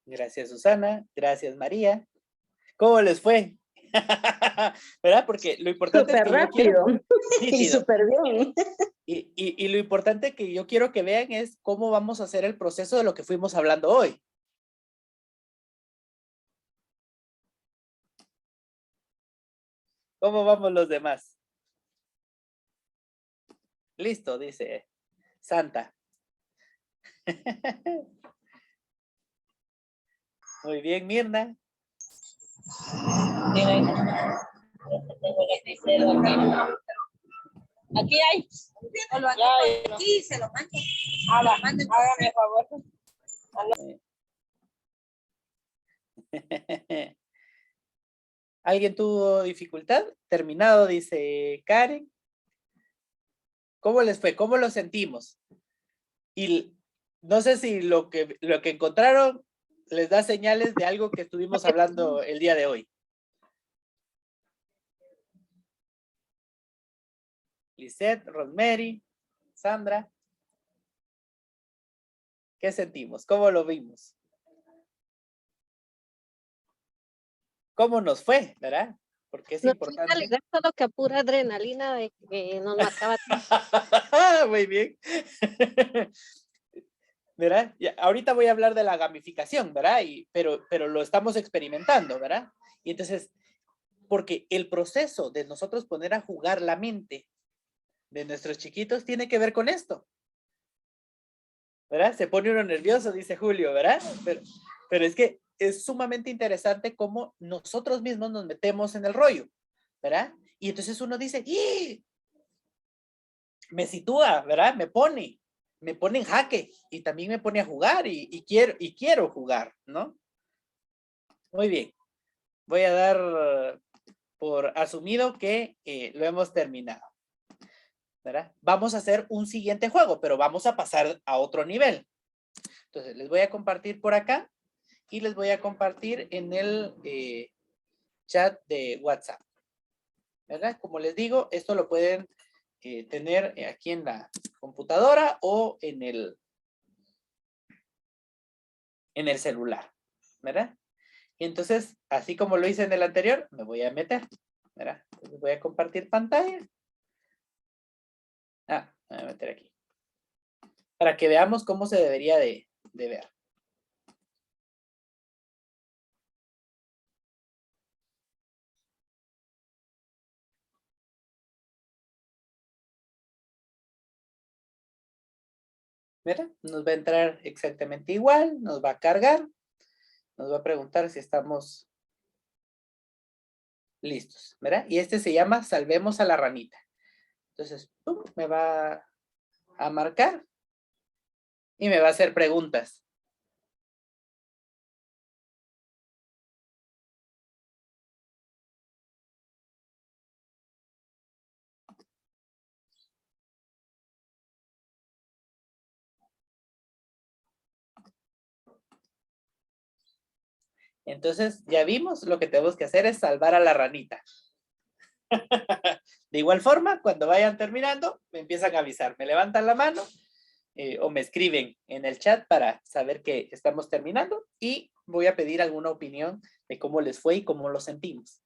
Gracias, Susana. Gracias, María. ¿Cómo les fue? ¿Verdad? Porque lo importante es Súper que yo quiero... rápido y Nítido. súper bien. Y lo importante que yo quiero que vean es cómo vamos a hacer el proceso de lo que fuimos hablando hoy. ¿Cómo vamos los demás? Listo, dice Santa. Muy bien, Mirna. Aquí hay. Aquí se lo mando. Hágame favor. ¿Alguien tuvo dificultad? Terminado, dice Karen. ¿Cómo les fue? ¿Cómo lo sentimos? Y no sé si lo que encontraron les da señales de algo que estuvimos hablando el día de hoy. Lisette, Rosemary, Sandra. ¿Qué sentimos? ¿Cómo lo vimos? ¿Cómo nos fue? ¿Verdad? Porque es importante. En realidad, solo que a pura adrenalina de que nos mataba. Muy bien. ¿Verdad? Ahorita voy a hablar de la gamificación, ¿verdad? Pero lo estamos experimentando, ¿verdad? Y entonces, porque el proceso de nosotros poner a jugar la mente de nuestros chiquitos tiene que ver con esto. ¿Verdad? Se pone uno nervioso, dice Julio, ¿verdad? Pero es que es sumamente interesante cómo nosotros mismos nos metemos en el rollo, ¿verdad? Y entonces uno dice, ¡ih! Me sitúa, ¿verdad? Me pone en jaque y también me pone a jugar y quiero jugar, ¿no? Muy bien. Voy a dar por asumido que lo hemos terminado, ¿verdad? Vamos a hacer un siguiente juego, pero vamos a pasar a otro nivel. Entonces, les voy a compartir por acá y les voy a compartir en el chat de WhatsApp, ¿verdad? Como les digo, esto lo pueden tener aquí en la computadora o en el celular, ¿verdad? Y entonces, así como lo hice en el anterior, me voy a meter, ¿verdad? Entonces voy a compartir pantalla. Me voy a meter aquí. Para que veamos cómo se debería de ver. ¿Verdad? Nos va a entrar exactamente igual, nos va a cargar, nos va a preguntar si estamos listos, ¿verdad? Y este se llama Salvemos a la ranita. Entonces, ¡pum!, me va a marcar y me va a hacer preguntas. Entonces, ya vimos, lo que tenemos que hacer es salvar a la ranita. De igual forma, cuando vayan terminando, me empiezan a avisar, me levantan la mano o me escriben en el chat para saber que estamos terminando y voy a pedir alguna opinión de cómo les fue y cómo lo sentimos.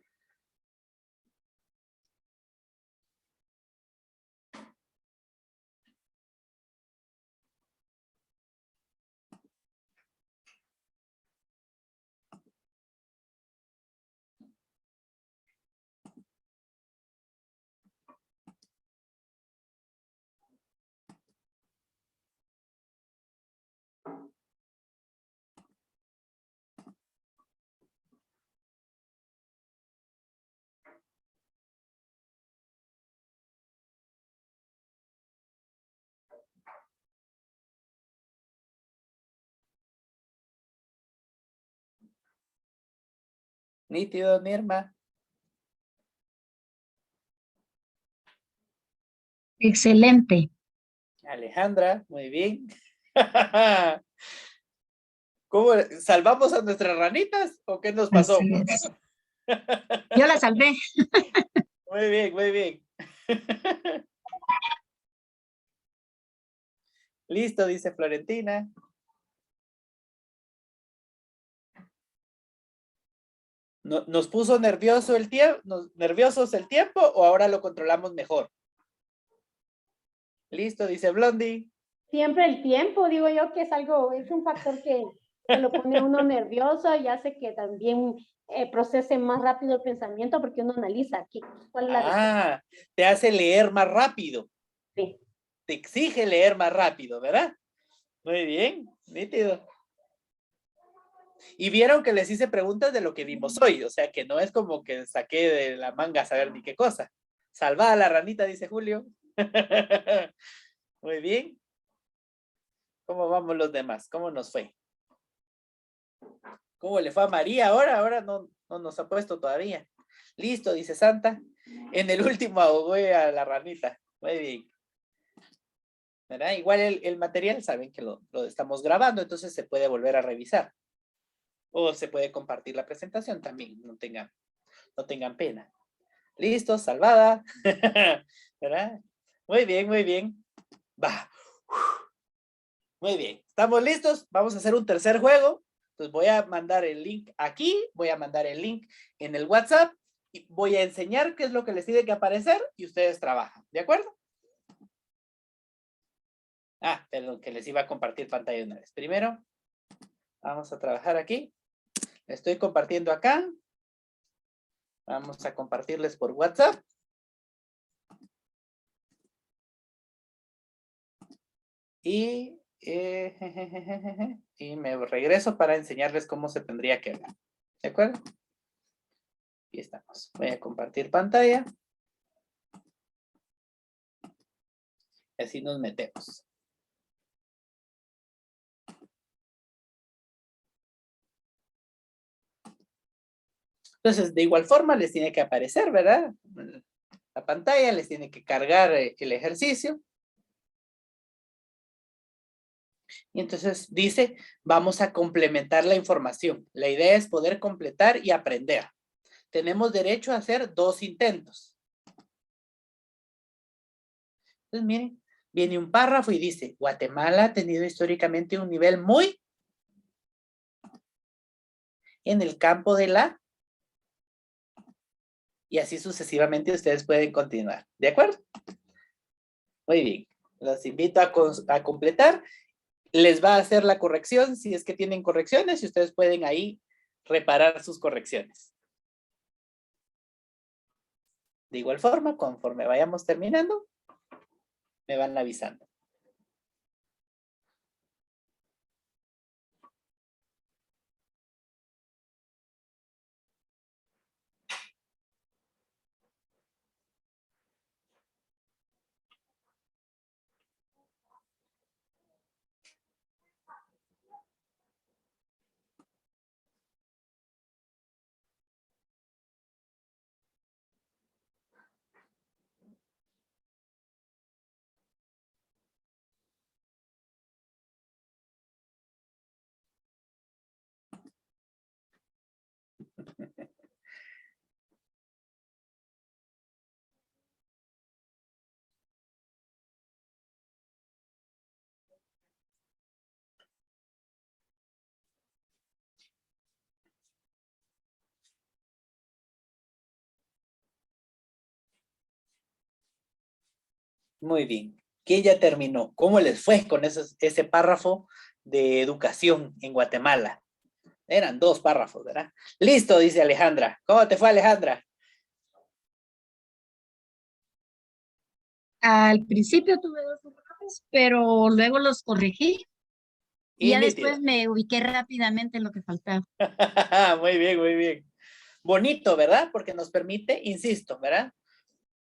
Nítido, Nirma. Excelente. Alejandra, muy bien. ¿Cómo salvamos a nuestras ranitas o qué nos pasó? Así es. Yo la salvé. Muy bien, muy bien. Listo, dice Florentina. ¿Nos puso nerviosos el tiempo o ahora lo controlamos mejor? Listo, dice Blondie. Siempre el tiempo, digo yo que es un factor que lo pone a uno nervioso y hace que también procese más rápido el pensamiento porque uno analiza cuál es la respuesta. Te hace leer más rápido. Sí. Te exige leer más rápido, ¿verdad? Muy bien, nítido. Y vieron que les hice preguntas de lo que vimos hoy, o sea que no es como que saqué de la manga a saber ni qué cosa. Salvada la ranita, dice Julio. Muy bien. ¿Cómo vamos los demás? ¿Cómo nos fue? ¿Cómo le fue a María ahora? Ahora no nos ha puesto todavía. Listo, dice Santa. En el último ahogué a la ranita. Muy bien. ¿Verdad? Igual el material, saben que lo estamos grabando, entonces se puede volver a revisar. O se puede compartir la presentación también, no tengan pena. Listo, salvada. ¿Verdad? Muy bien, muy bien. Va. Muy bien, ¿estamos listos? Vamos a hacer un tercer juego. Entonces voy a mandar el link aquí, voy a mandar el link en el WhatsApp y voy a enseñar qué es lo que les tiene que aparecer y ustedes trabajan, ¿de acuerdo? Perdón, que les iba a compartir pantalla una vez. Primero, vamos a trabajar aquí. Estoy compartiendo acá. Vamos a compartirles por WhatsApp. Y me regreso para enseñarles cómo se tendría que ver. ¿De acuerdo? Aquí estamos. Voy a compartir pantalla. Y así nos metemos. Entonces, de igual forma les tiene que aparecer, ¿verdad? La pantalla, les tiene que cargar el ejercicio. Y entonces dice, vamos a complementar la información. La idea es poder completar y aprender. Tenemos derecho a hacer 2 intentos. Entonces, miren, viene un párrafo y dice, Guatemala ha tenido históricamente un nivel muy en el campo de la... Y así sucesivamente ustedes pueden continuar. ¿De acuerdo? Muy bien. Los invito a completar. Les va a hacer la corrección si es que tienen correcciones y ustedes pueden ahí reparar sus correcciones. De igual forma, conforme vayamos terminando, me van avisando. Muy bien. ¿Quién ya terminó? ¿Cómo les fue con ese párrafo de educación en Guatemala? Eran 2 párrafos, ¿verdad? Listo, dice Alejandra. ¿Cómo te fue, Alejandra? Al principio tuve 2 errores, pero luego los corregí y ya después me ubiqué rápidamente en lo que faltaba. Muy bien, muy bien. Bonito, ¿verdad? Porque nos permite, insisto, ¿verdad?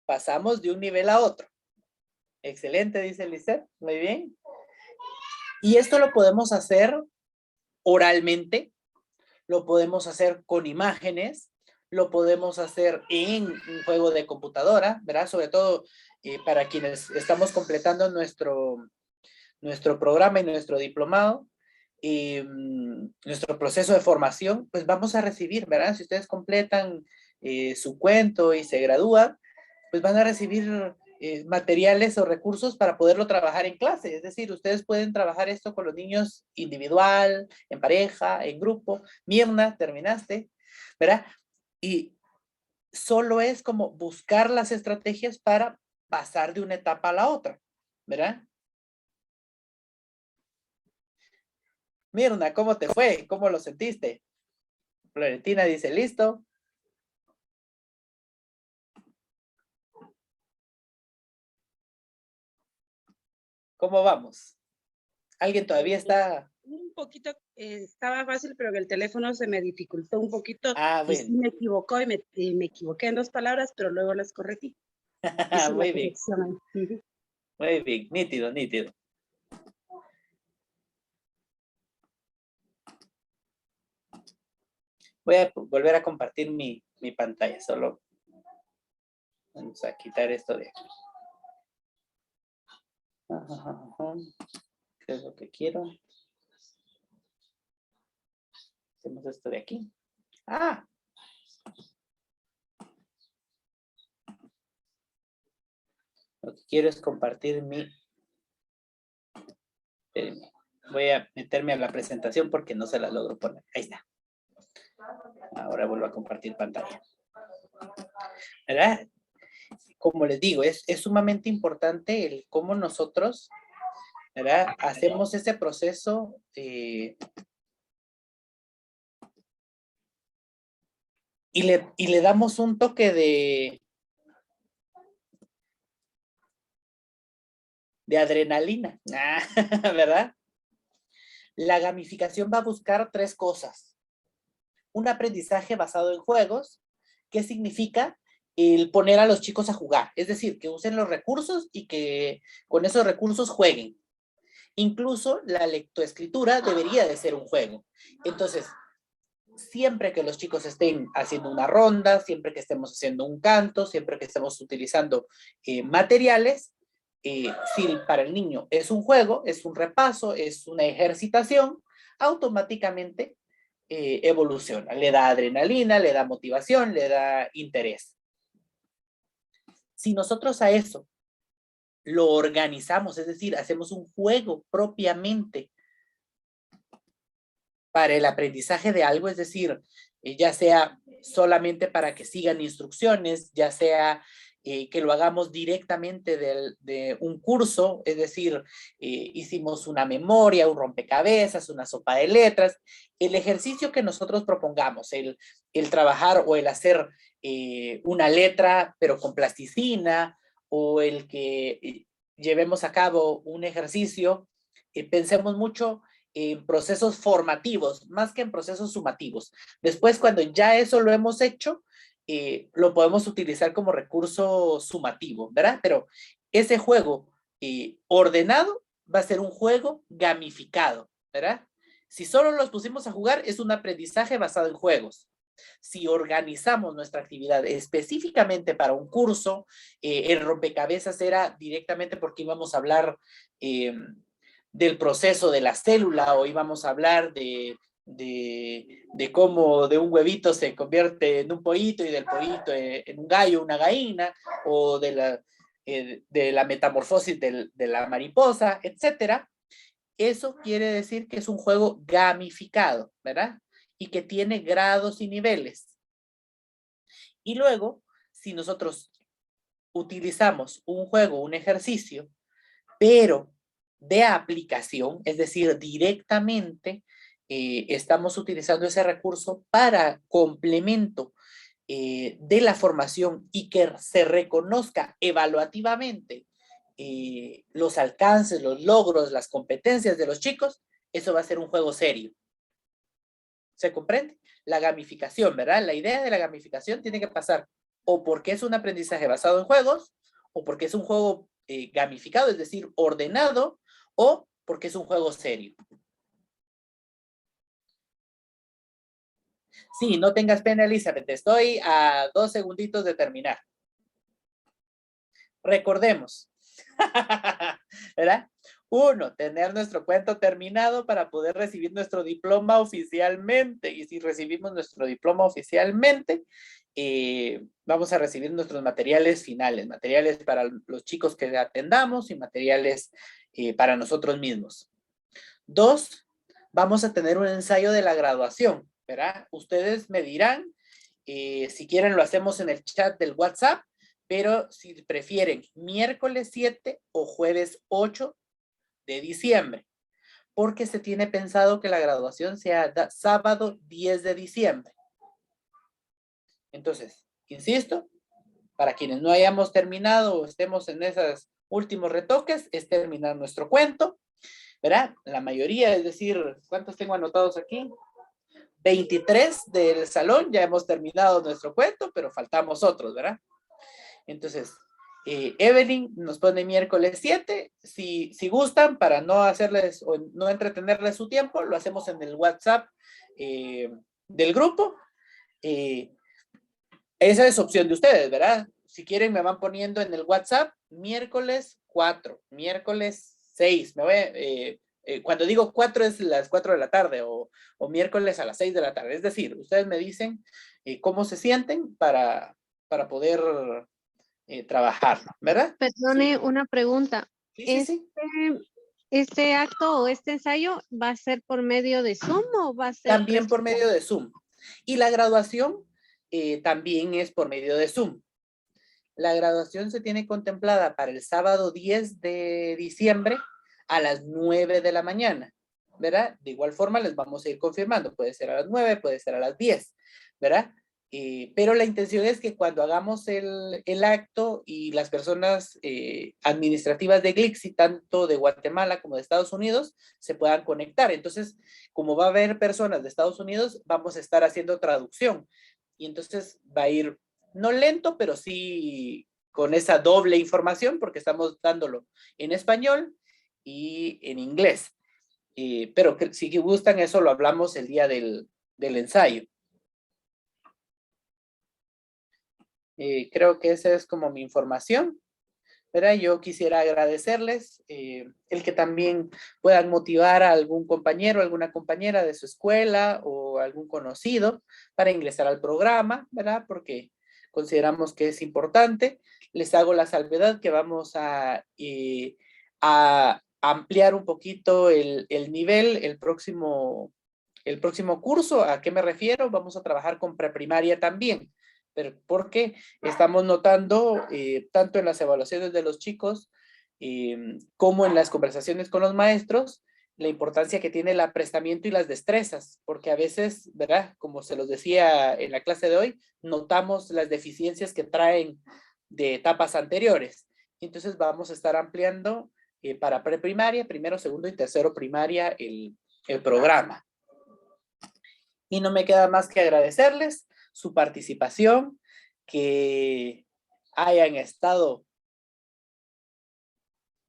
Pasamos de un nivel a otro. Excelente, dice Lisette. Muy bien. Y esto lo podemos hacer oralmente, lo podemos hacer con imágenes, lo podemos hacer en un juego de computadora, ¿verdad? Sobre todo para quienes estamos completando nuestro programa y nuestro diplomado, nuestro proceso de formación, pues vamos a recibir, ¿verdad? Si ustedes completan su cuento y se gradúan, pues van a recibir materiales o recursos para poderlo trabajar en clase. Es decir, ustedes pueden trabajar esto con los niños individual, en pareja, en grupo. Mirna, terminaste, ¿verdad? Y solo es como buscar las estrategias para pasar de una etapa a la otra, ¿verdad? Mirna, ¿cómo te fue? ¿Cómo lo sentiste? Florentina dice, listo. ¿Cómo vamos? ¿Alguien todavía está? Un poquito, estaba fácil, pero el teléfono se me dificultó un poquito. Ah, Y sí bueno. me equivocó y me equivoqué en 2 palabras, pero luego las corregí. Muy bien. Ujú. Muy bien, nítido, nítido. Voy a volver a compartir mi pantalla, solo vamos a quitar esto de aquí. ¿Qué es lo que quiero? Hacemos esto de aquí. Ah. Lo que quiero es compartir mi... Voy a meterme a la presentación porque no se la logro poner. Ahí está. Ahora vuelvo a compartir pantalla. ¿Verdad? Como les digo, es sumamente importante el cómo nosotros, ¿verdad? Hacemos ese proceso y le damos un toque de adrenalina, ¿verdad? La gamificación va a buscar 3 cosas. Un aprendizaje basado en juegos, ¿qué significa? El poner a los chicos a jugar, es decir, que usen los recursos y que con esos recursos jueguen. Incluso la lectoescritura debería de ser un juego. Entonces, siempre que los chicos estén haciendo una ronda, siempre que estemos haciendo un canto, siempre que estemos utilizando materiales, si para el niño es un juego, es un repaso, es una ejercitación, automáticamente evoluciona. Le da adrenalina, le da motivación, le da interés. Si nosotros a eso lo organizamos, es decir, hacemos un juego propiamente para el aprendizaje de algo, es decir, ya sea solamente para que sigan instrucciones, ya sea que lo hagamos directamente de un curso, es decir, hicimos una memoria, un rompecabezas, una sopa de letras, el ejercicio que nosotros propongamos, el trabajar o el hacer una letra pero con plasticina, o el que llevemos a cabo un ejercicio, pensemos mucho en procesos formativos, más que en procesos sumativos. Después, cuando ya eso lo hemos hecho, lo podemos utilizar como recurso sumativo, ¿verdad? Pero ese juego ordenado va a ser un juego gamificado, ¿verdad? Si solo los pusimos a jugar, es un aprendizaje basado en juegos. Si organizamos nuestra actividad específicamente para un curso, el rompecabezas era directamente porque íbamos a hablar del proceso de la célula, o íbamos a hablar de cómo de un huevito se convierte en un pollito y del pollito en un gallo, una gallina, o de la metamorfosis de la mariposa, etcétera. Eso quiere decir que es un juego gamificado, ¿verdad? Y que tiene grados y niveles. Y luego, si nosotros utilizamos un juego, un ejercicio, pero de aplicación, es decir, directamente estamos utilizando ese recurso para complemento de la formación y que se reconozca evaluativamente los alcances, los logros, las competencias de los chicos, eso va a ser un juego serio. ¿Se comprende? La gamificación, ¿verdad? La idea de la gamificación tiene que pasar o porque es un aprendizaje basado en juegos, o porque es un juego gamificado, es decir, ordenado, o porque es un juego serio. Sí, no tengas pena, Elizabeth. Estoy a 2 segunditos de terminar. Recordemos, ¿verdad? 1, tener nuestro cuento terminado para poder recibir nuestro diploma oficialmente. Y si recibimos nuestro diploma oficialmente, vamos a recibir nuestros materiales finales, materiales para los chicos que atendamos y materiales para nosotros mismos. 2, vamos a tener un ensayo de la graduación, ¿verdad? Ustedes me dirán Si quieren lo hacemos en el chat del WhatsApp, pero si prefieren miércoles 7 o jueves 8 de diciembre, porque se tiene pensado que la graduación sea sábado 10 de diciembre. Entonces, insisto, para quienes no hayamos terminado o estemos en esos últimos retoques, es terminar nuestro cuento, ¿verdad? La mayoría, es decir, ¿cuántos tengo anotados aquí? 23 del salón, ya hemos terminado nuestro cuento, pero faltamos otros, ¿verdad? Entonces, Evelyn nos pone miércoles 7, si gustan, para no hacerles o no entretenerles su tiempo, lo hacemos en el WhatsApp del grupo. Esa es opción de ustedes, ¿verdad? Si quieren me van poniendo en el WhatsApp miércoles 4, miércoles 6, cuando digo 4 es las 4 de la tarde o miércoles a las 6 de la tarde. Es decir, ustedes me dicen cómo se sienten para poder trabajarlo, ¿verdad? Perdone, Sí. una pregunta. Sí. ¿Este acto o este ensayo va a ser por medio de Zoom o va a ser También por medio de Zoom. Y la graduación también es por medio de Zoom. La graduación se tiene contemplada para el sábado 10 de diciembre a las 9 de la mañana, ¿verdad? De igual forma les vamos a ir confirmando, puede ser a las 9, puede ser a las 10, ¿verdad? Pero la intención es que cuando hagamos el acto y las personas administrativas de Glixi, tanto de Guatemala como de Estados Unidos, se puedan conectar. Entonces, como va a haber personas de Estados Unidos, vamos a estar haciendo traducción. Y entonces va a ir, no lento, pero sí con esa doble información, porque estamos dándolo en español y en inglés. Pero si gustan, eso lo hablamos el día del ensayo. Creo que esa es como mi información, ¿verdad? Yo quisiera agradecerles el que también puedan motivar a algún compañero, alguna compañera de su escuela o algún conocido para ingresar al programa, ¿verdad? Porque consideramos que es importante. Les hago la salvedad que vamos a ampliar un poquito el nivel el próximo curso. ¿A qué me refiero? Vamos a trabajar con preprimaria también. Pero porque estamos notando, tanto en las evaluaciones de los chicos, como en las conversaciones con los maestros, la importancia que tiene el aprestamiento y las destrezas, porque a veces, ¿verdad? Como se los decía en la clase de hoy, notamos las deficiencias que traen de etapas anteriores. Entonces vamos a estar ampliando para preprimaria, primero, segundo y tercero primaria el programa. Y no me queda más que agradecerles su participación, que hayan estado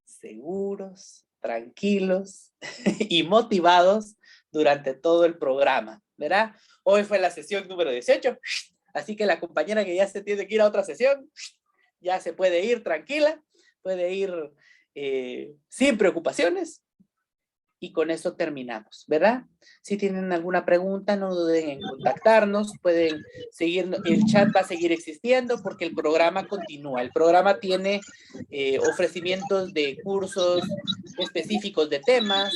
seguros, tranquilos y motivados durante todo el programa, ¿verdad? Hoy fue la sesión número 18, así que la compañera que ya se tiene que ir a otra sesión, ya se puede ir tranquila, puede ir sin preocupaciones. Y con eso terminamos, ¿verdad? Si tienen alguna pregunta, no duden en contactarnos, pueden seguir, el chat va a seguir existiendo porque el programa continúa. El programa tiene ofrecimientos de cursos específicos de temas,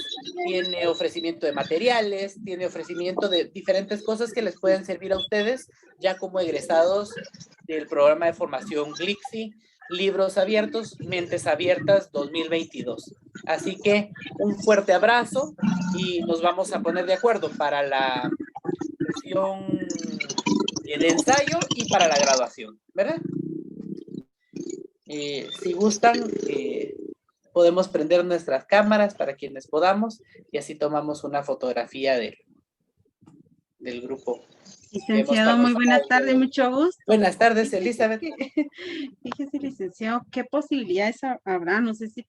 tiene ofrecimiento de materiales, tiene ofrecimiento de diferentes cosas que les pueden servir a ustedes ya como egresados del programa de formación Glixi, Libros Abiertos, Mentes Abiertas 2022. Así que un fuerte abrazo y nos vamos a poner de acuerdo para la sesión de ensayo y para la graduación, ¿verdad? Si gustan, podemos prender nuestras cámaras para quienes podamos y así tomamos una fotografía del grupo. Licenciado, muy buenas tardes, mucho gusto. Buenas tardes, Elizabeth. Fíjese, licenciado, ¿qué posibilidades habrá? No sé si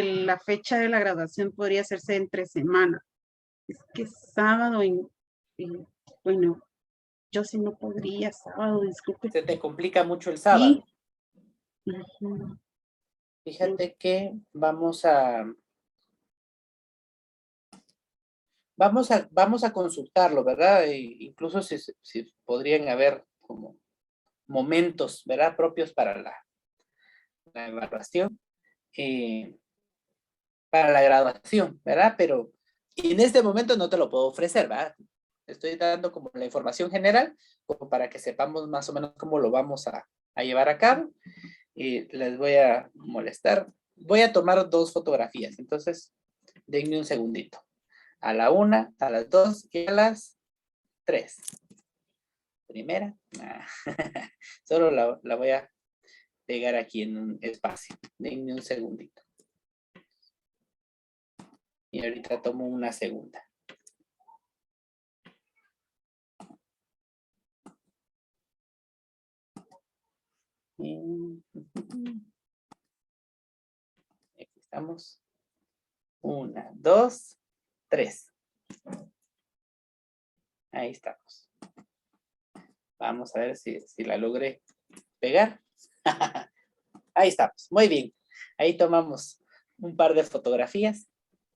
la fecha de la graduación podría hacerse entre semana. Es que sábado, bueno, yo sí no podría sábado, disculpe. Se te complica mucho el sábado. Sí. Uh-huh. Fíjate que vamos a consultarlo, ¿verdad? Incluso si podrían haber como momentos, ¿verdad? Propios para la evaluación, para la graduación, ¿verdad? Pero en este momento no te lo puedo ofrecer, ¿verdad? Estoy dando como la información general, como para que sepamos más o menos cómo lo vamos a llevar a cabo. Y les voy a molestar. Voy a tomar 2 fotografías, entonces denme un segundito. A la 1, a las 2 y a las 3. Primera. Solo la voy a pegar aquí en un espacio. Denme un segundito. Y ahorita tomo una segunda. Aquí estamos. 1, 2, 3. Ahí estamos. Vamos a ver si la logré pegar. Ahí estamos. Muy bien. Ahí tomamos un par de fotografías.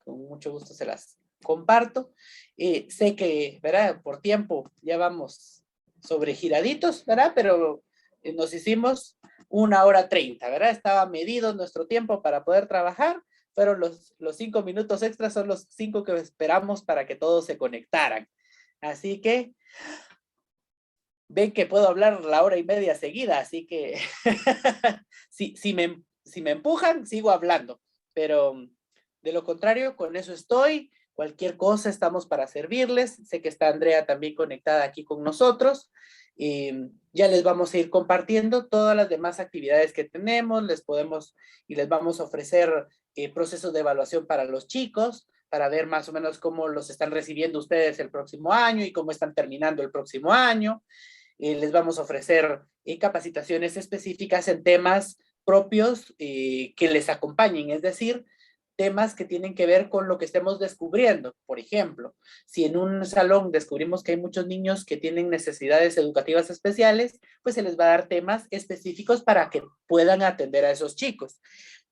Con mucho gusto se las comparto. Sé que, ¿verdad? Por tiempo ya vamos sobregiraditos, ¿verdad? Pero nos hicimos 1:30, ¿verdad? Estaba medido nuestro tiempo para poder trabajar. Fueron los 5 minutos extras, son los 5 que esperamos para que todos se conectaran. Así que ven que puedo hablar la 1:30 seguida, así que si me empujan, sigo hablando. Pero de lo contrario, con eso estoy. Cualquier cosa, estamos para servirles. Sé que está Andrea también conectada aquí con nosotros. Ya les vamos a ir compartiendo todas las demás actividades que tenemos. Les vamos a ofrecer procesos de evaluación para los chicos, para ver más o menos cómo los están recibiendo ustedes el próximo año y cómo están terminando el próximo año. Les vamos a ofrecer capacitaciones específicas en temas propios que les acompañen, es decir, temas que tienen que ver con lo que estemos descubriendo. Por ejemplo, si en un salón descubrimos que hay muchos niños que tienen necesidades educativas especiales, pues se les va a dar temas específicos para que puedan atender a esos chicos,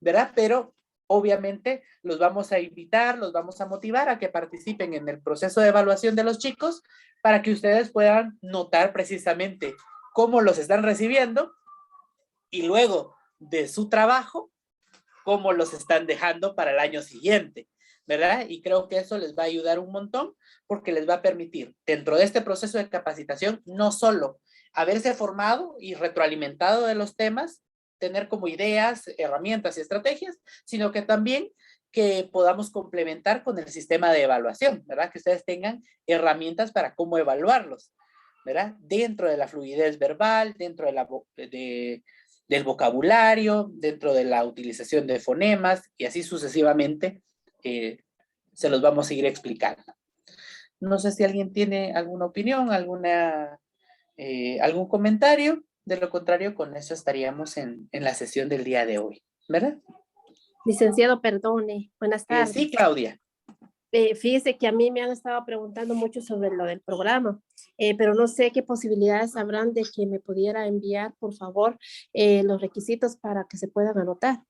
¿verdad? Pero obviamente los vamos a invitar, los vamos a motivar a que participen en el proceso de evaluación de los chicos para que ustedes puedan notar precisamente cómo los están recibiendo y luego de su trabajo, cómo los están dejando para el año siguiente, ¿verdad? Y creo que eso les va a ayudar un montón porque les va a permitir, dentro de este proceso de capacitación, no solo haberse formado y retroalimentado de los temas, tener como ideas, herramientas y estrategias, sino que también que podamos complementar con el sistema de evaluación, ¿verdad? Que ustedes tengan herramientas para cómo evaluarlos, ¿verdad? Dentro de la fluidez verbal, dentro del vocabulario, dentro de la utilización de fonemas y así sucesivamente se los vamos a ir explicando. No sé si alguien tiene alguna opinión, algún comentario. De lo contrario, con eso estaríamos en la sesión del día de hoy, ¿verdad? Licenciado, perdone. Buenas tardes. Sí, Claudia. Fíjese que a mí me han estado preguntando mucho sobre lo del programa, pero no sé qué posibilidades habrán de que me pudiera enviar, por favor, los requisitos para que se puedan anotar.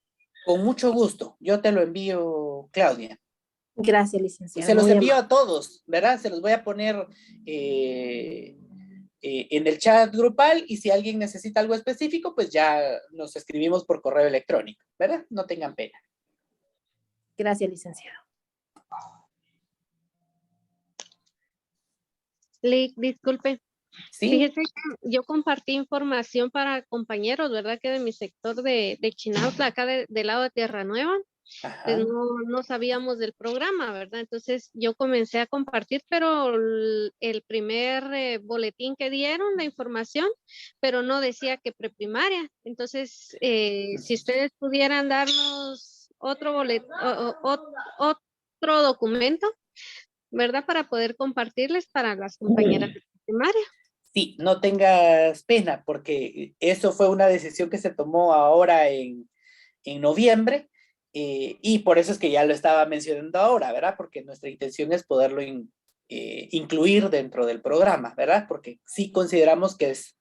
Con mucho gusto. Yo te lo envío, Claudia. Gracias, licenciado. Se los envío a todos, ¿verdad? Se los voy a poner en el chat grupal y si alguien necesita algo específico, pues ya nos escribimos por correo electrónico, ¿verdad? No tengan pena. Gracias, licenciado. Disculpe. ¿Sí? Fíjese que yo compartí información para compañeros, ¿verdad? Que de mi sector de Chinautla, acá del lado de Tierra Nueva, pues no sabíamos del programa, ¿verdad? Entonces yo comencé a compartir, pero el primer boletín que dieron, la información, pero no decía que preprimaria. Entonces, si ustedes pudieran darnos otro otro documento, ¿verdad? Para poder compartirles para las compañeras de primaria. Sí, no tengas pena, porque eso fue una decisión que se tomó ahora en noviembre, y por eso es que ya lo estaba mencionando ahora, ¿verdad? Porque nuestra intención es poderlo incluir dentro del programa, ¿verdad? Porque sí consideramos que es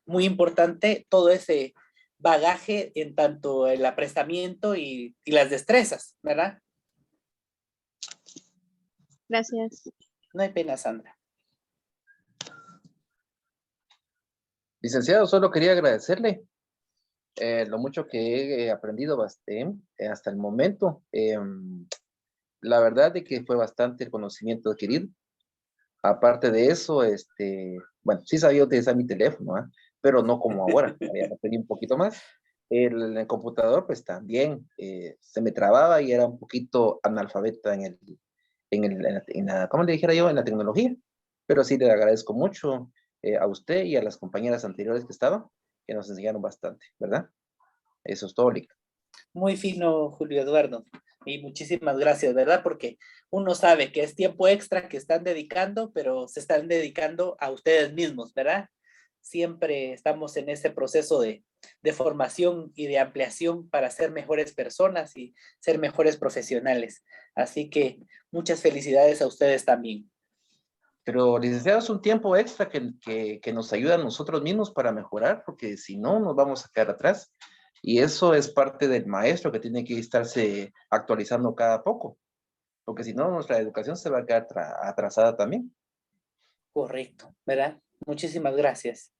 muy importante todo ese bagaje en tanto el aprestamiento y las destrezas, ¿verdad? Gracias. No hay pena, Sandra. Licenciado, solo quería agradecerle lo mucho que he aprendido hasta el momento. La verdad es que fue bastante el conocimiento adquirido. Aparte de eso, bueno, sí sabía utilizar mi teléfono, ¿ah? Pero no como ahora, ya tenía un poquito más. El computador, pues también se me trababa y era un poquito analfabeta ¿cómo le dijera yo? En la tecnología. Pero sí le agradezco mucho a usted y a las compañeras anteriores que estaban, que nos enseñaron bastante, ¿verdad? Eso es todo, Lick. Muy fino, Julio Eduardo. Y muchísimas gracias, ¿verdad? Porque uno sabe que es tiempo extra que están dedicando, pero se están dedicando a ustedes mismos, ¿verdad? Siempre estamos en ese proceso de formación y de ampliación para ser mejores personas y ser mejores profesionales. Así que muchas felicidades a ustedes también. Pero, licenciado, es un tiempo extra que nos ayuda a nosotros mismos para mejorar, porque si no, nos vamos a quedar atrás. Y eso es parte del maestro que tiene que estarse actualizando cada poco, porque si no, nuestra educación se va a quedar atrasada también. Correcto, ¿verdad? Muchísimas gracias.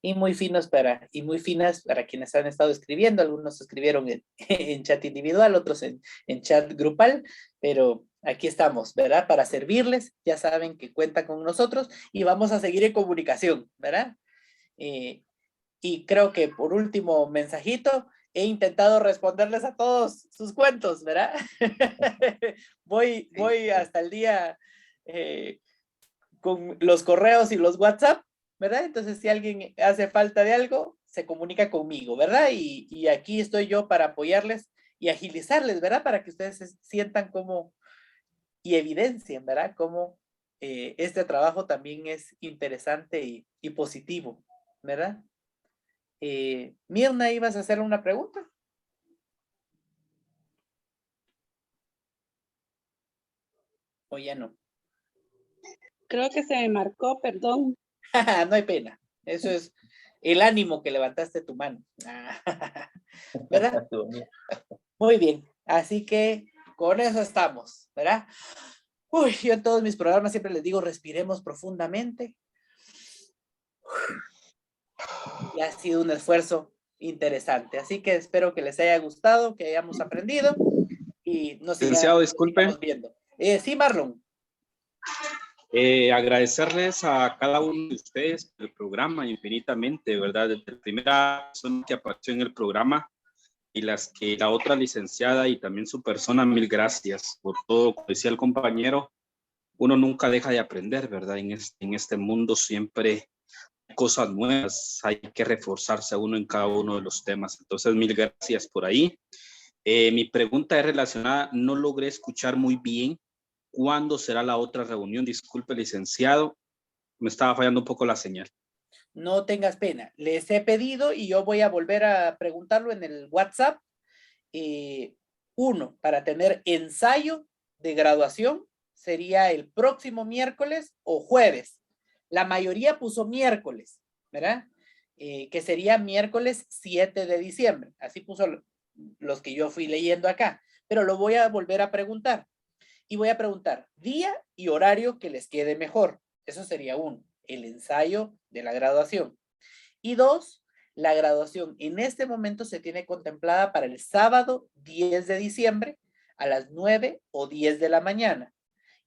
Y muy finas para quienes han estado escribiendo. Algunos escribieron en chat individual, otros en chat grupal, pero aquí estamos, ¿verdad? Para servirles. Ya saben que cuentan con nosotros y vamos a seguir en comunicación, ¿verdad? Y creo que por último mensajito, he intentado responderles a todos sus cuentos, ¿verdad? voy hasta el día con los correos y los WhatsApp, ¿verdad? Entonces, si alguien hace falta de algo, se comunica conmigo, ¿verdad? Y aquí estoy yo para apoyarles y agilizarles, ¿verdad? Para que ustedes se sientan como y evidencien, ¿verdad? Cómo este trabajo también es interesante y positivo, ¿verdad? Mirna, ¿ibas a hacer una pregunta? ¿O ya no? Creo que se me marcó, perdón. No hay pena. Eso es el ánimo que levantaste tu mano. ¿Verdad? Muy bien. Así que con eso estamos, ¿verdad? Uy, yo en todos mis programas siempre les digo, respiremos profundamente. Y ha sido un esfuerzo interesante. Así que espero que les haya gustado, que hayamos aprendido y nos sigamos viendo. Sí, Marlon. Agradecerles a cada uno de ustedes por el programa infinitamente, ¿verdad? Desde la primera persona que apareció en el programa y la otra licenciada y también su persona, mil gracias por todo. Como decía el compañero, uno nunca deja de aprender, ¿verdad? En este mundo siempre hay cosas nuevas, hay que reforzarse a uno en cada uno de los temas. Entonces, mil gracias por ahí. Mi pregunta es relacionada, no logré escuchar muy bien. ¿Cuándo será la otra reunión? Disculpe, licenciado, me estaba fallando un poco la señal. No tengas pena. Les he pedido y yo voy a volver a preguntarlo en el WhatsApp. Uno, para tener ensayo de graduación, sería el próximo miércoles o jueves. La mayoría puso miércoles, ¿verdad? Que sería miércoles 7 de diciembre. Así puso los que yo fui leyendo acá. Pero lo voy a volver a preguntar. Y voy a preguntar día y horario que les quede mejor. Eso sería uno, el ensayo de la graduación. Y dos, la graduación en este momento se tiene contemplada para el sábado 10 de diciembre a las 9 o 10 de la mañana.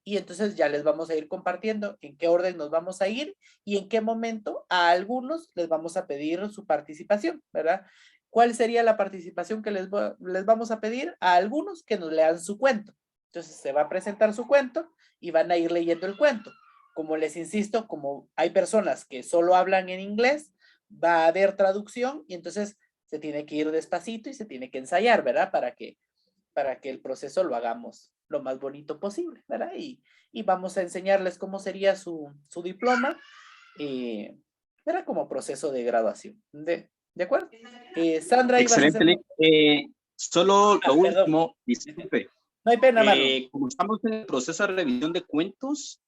Y entonces ya les vamos a ir compartiendo en qué orden nos vamos a ir y en qué momento a algunos les vamos a pedir su participación, ¿verdad? ¿Cuál sería la participación que les vamos a pedir? A algunos que nos lean su cuento. Entonces se va a presentar su cuento y van a ir leyendo el cuento. Como les insisto, como hay personas que solo hablan en inglés, va a haber traducción y entonces se tiene que ir despacito y se tiene que ensayar, ¿verdad? Para que el proceso lo hagamos lo más bonito posible, ¿verdad? Y vamos a enseñarles cómo sería su diploma, ¿verdad? Como proceso de graduación. ¿De acuerdo? Sandra, excelente, solo lo último, disculpe. No hay pena, Marlon. Como estamos en el proceso de revisión de cuentos,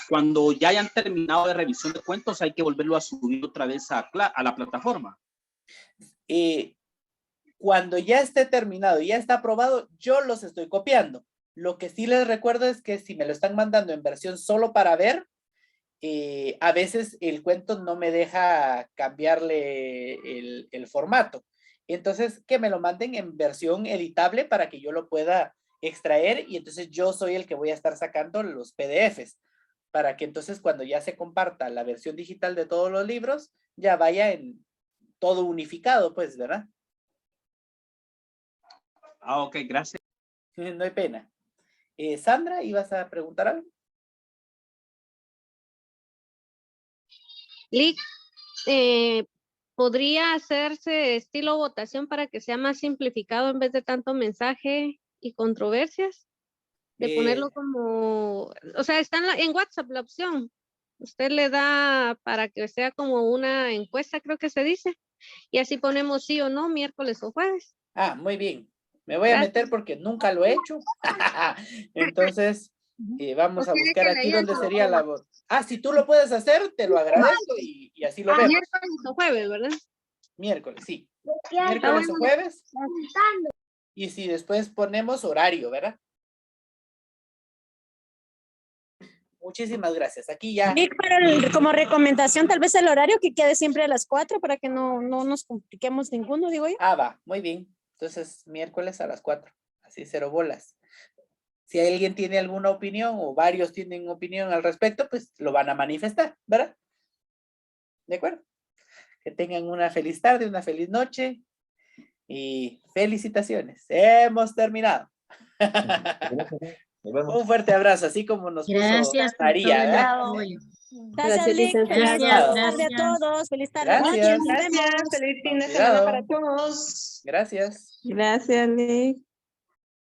cuando ya hayan terminado de revisión de cuentos, hay que volverlo a subir otra vez a la plataforma. Cuando ya esté terminado y ya está aprobado, yo los estoy copiando. Lo que sí les recuerdo es que si me lo están mandando en versión solo para ver, a veces el cuento no me deja cambiarle el formato. Entonces, que me lo manden en versión editable para que yo lo pueda extraer y entonces yo soy el que voy a estar sacando los PDFs. para que entonces cuando ya se comparta la versión digital de todos los libros, ya vaya en todo unificado, pues, ¿verdad? Ah, ok, gracias. No hay pena. Sandra, ¿ibas a preguntar algo? Lick, ¿podría hacerse estilo votación para que sea más simplificado en vez de tanto mensaje y controversias? De ponerlo como, o sea, está en WhatsApp la opción. Usted le da para que sea como una encuesta, creo que se dice. Y así ponemos sí o no, miércoles o jueves. Ah, muy bien. Me voy a meter porque nunca lo he hecho. Entonces, vamos a buscar aquí donde sería la voz. Ah, si tú lo puedes hacer, te lo agradezco y así lo vemos. Miércoles o jueves, ¿verdad? Miércoles, sí. Miércoles o jueves. Y si después ponemos horario, ¿verdad? Muchísimas gracias. Aquí ya. Y como recomendación, tal vez el horario que quede siempre a las 4 para que no nos compliquemos ninguno, digo yo. Ah, va, muy bien. Entonces, miércoles a las 4. Así 0 bolas. Si alguien tiene alguna opinión o varios tienen opinión al respecto, pues lo van a manifestar, ¿verdad? ¿De acuerdo? Que tengan una feliz tarde, una feliz noche y felicitaciones. Hemos terminado. Un fuerte abrazo, así como nos puso María. Gracias, Lick. Feliz tarde a todos. Feliz tarde. Gracias. Gracias. Feliz fin de semana para todos. Gracias. Gracias, Lick.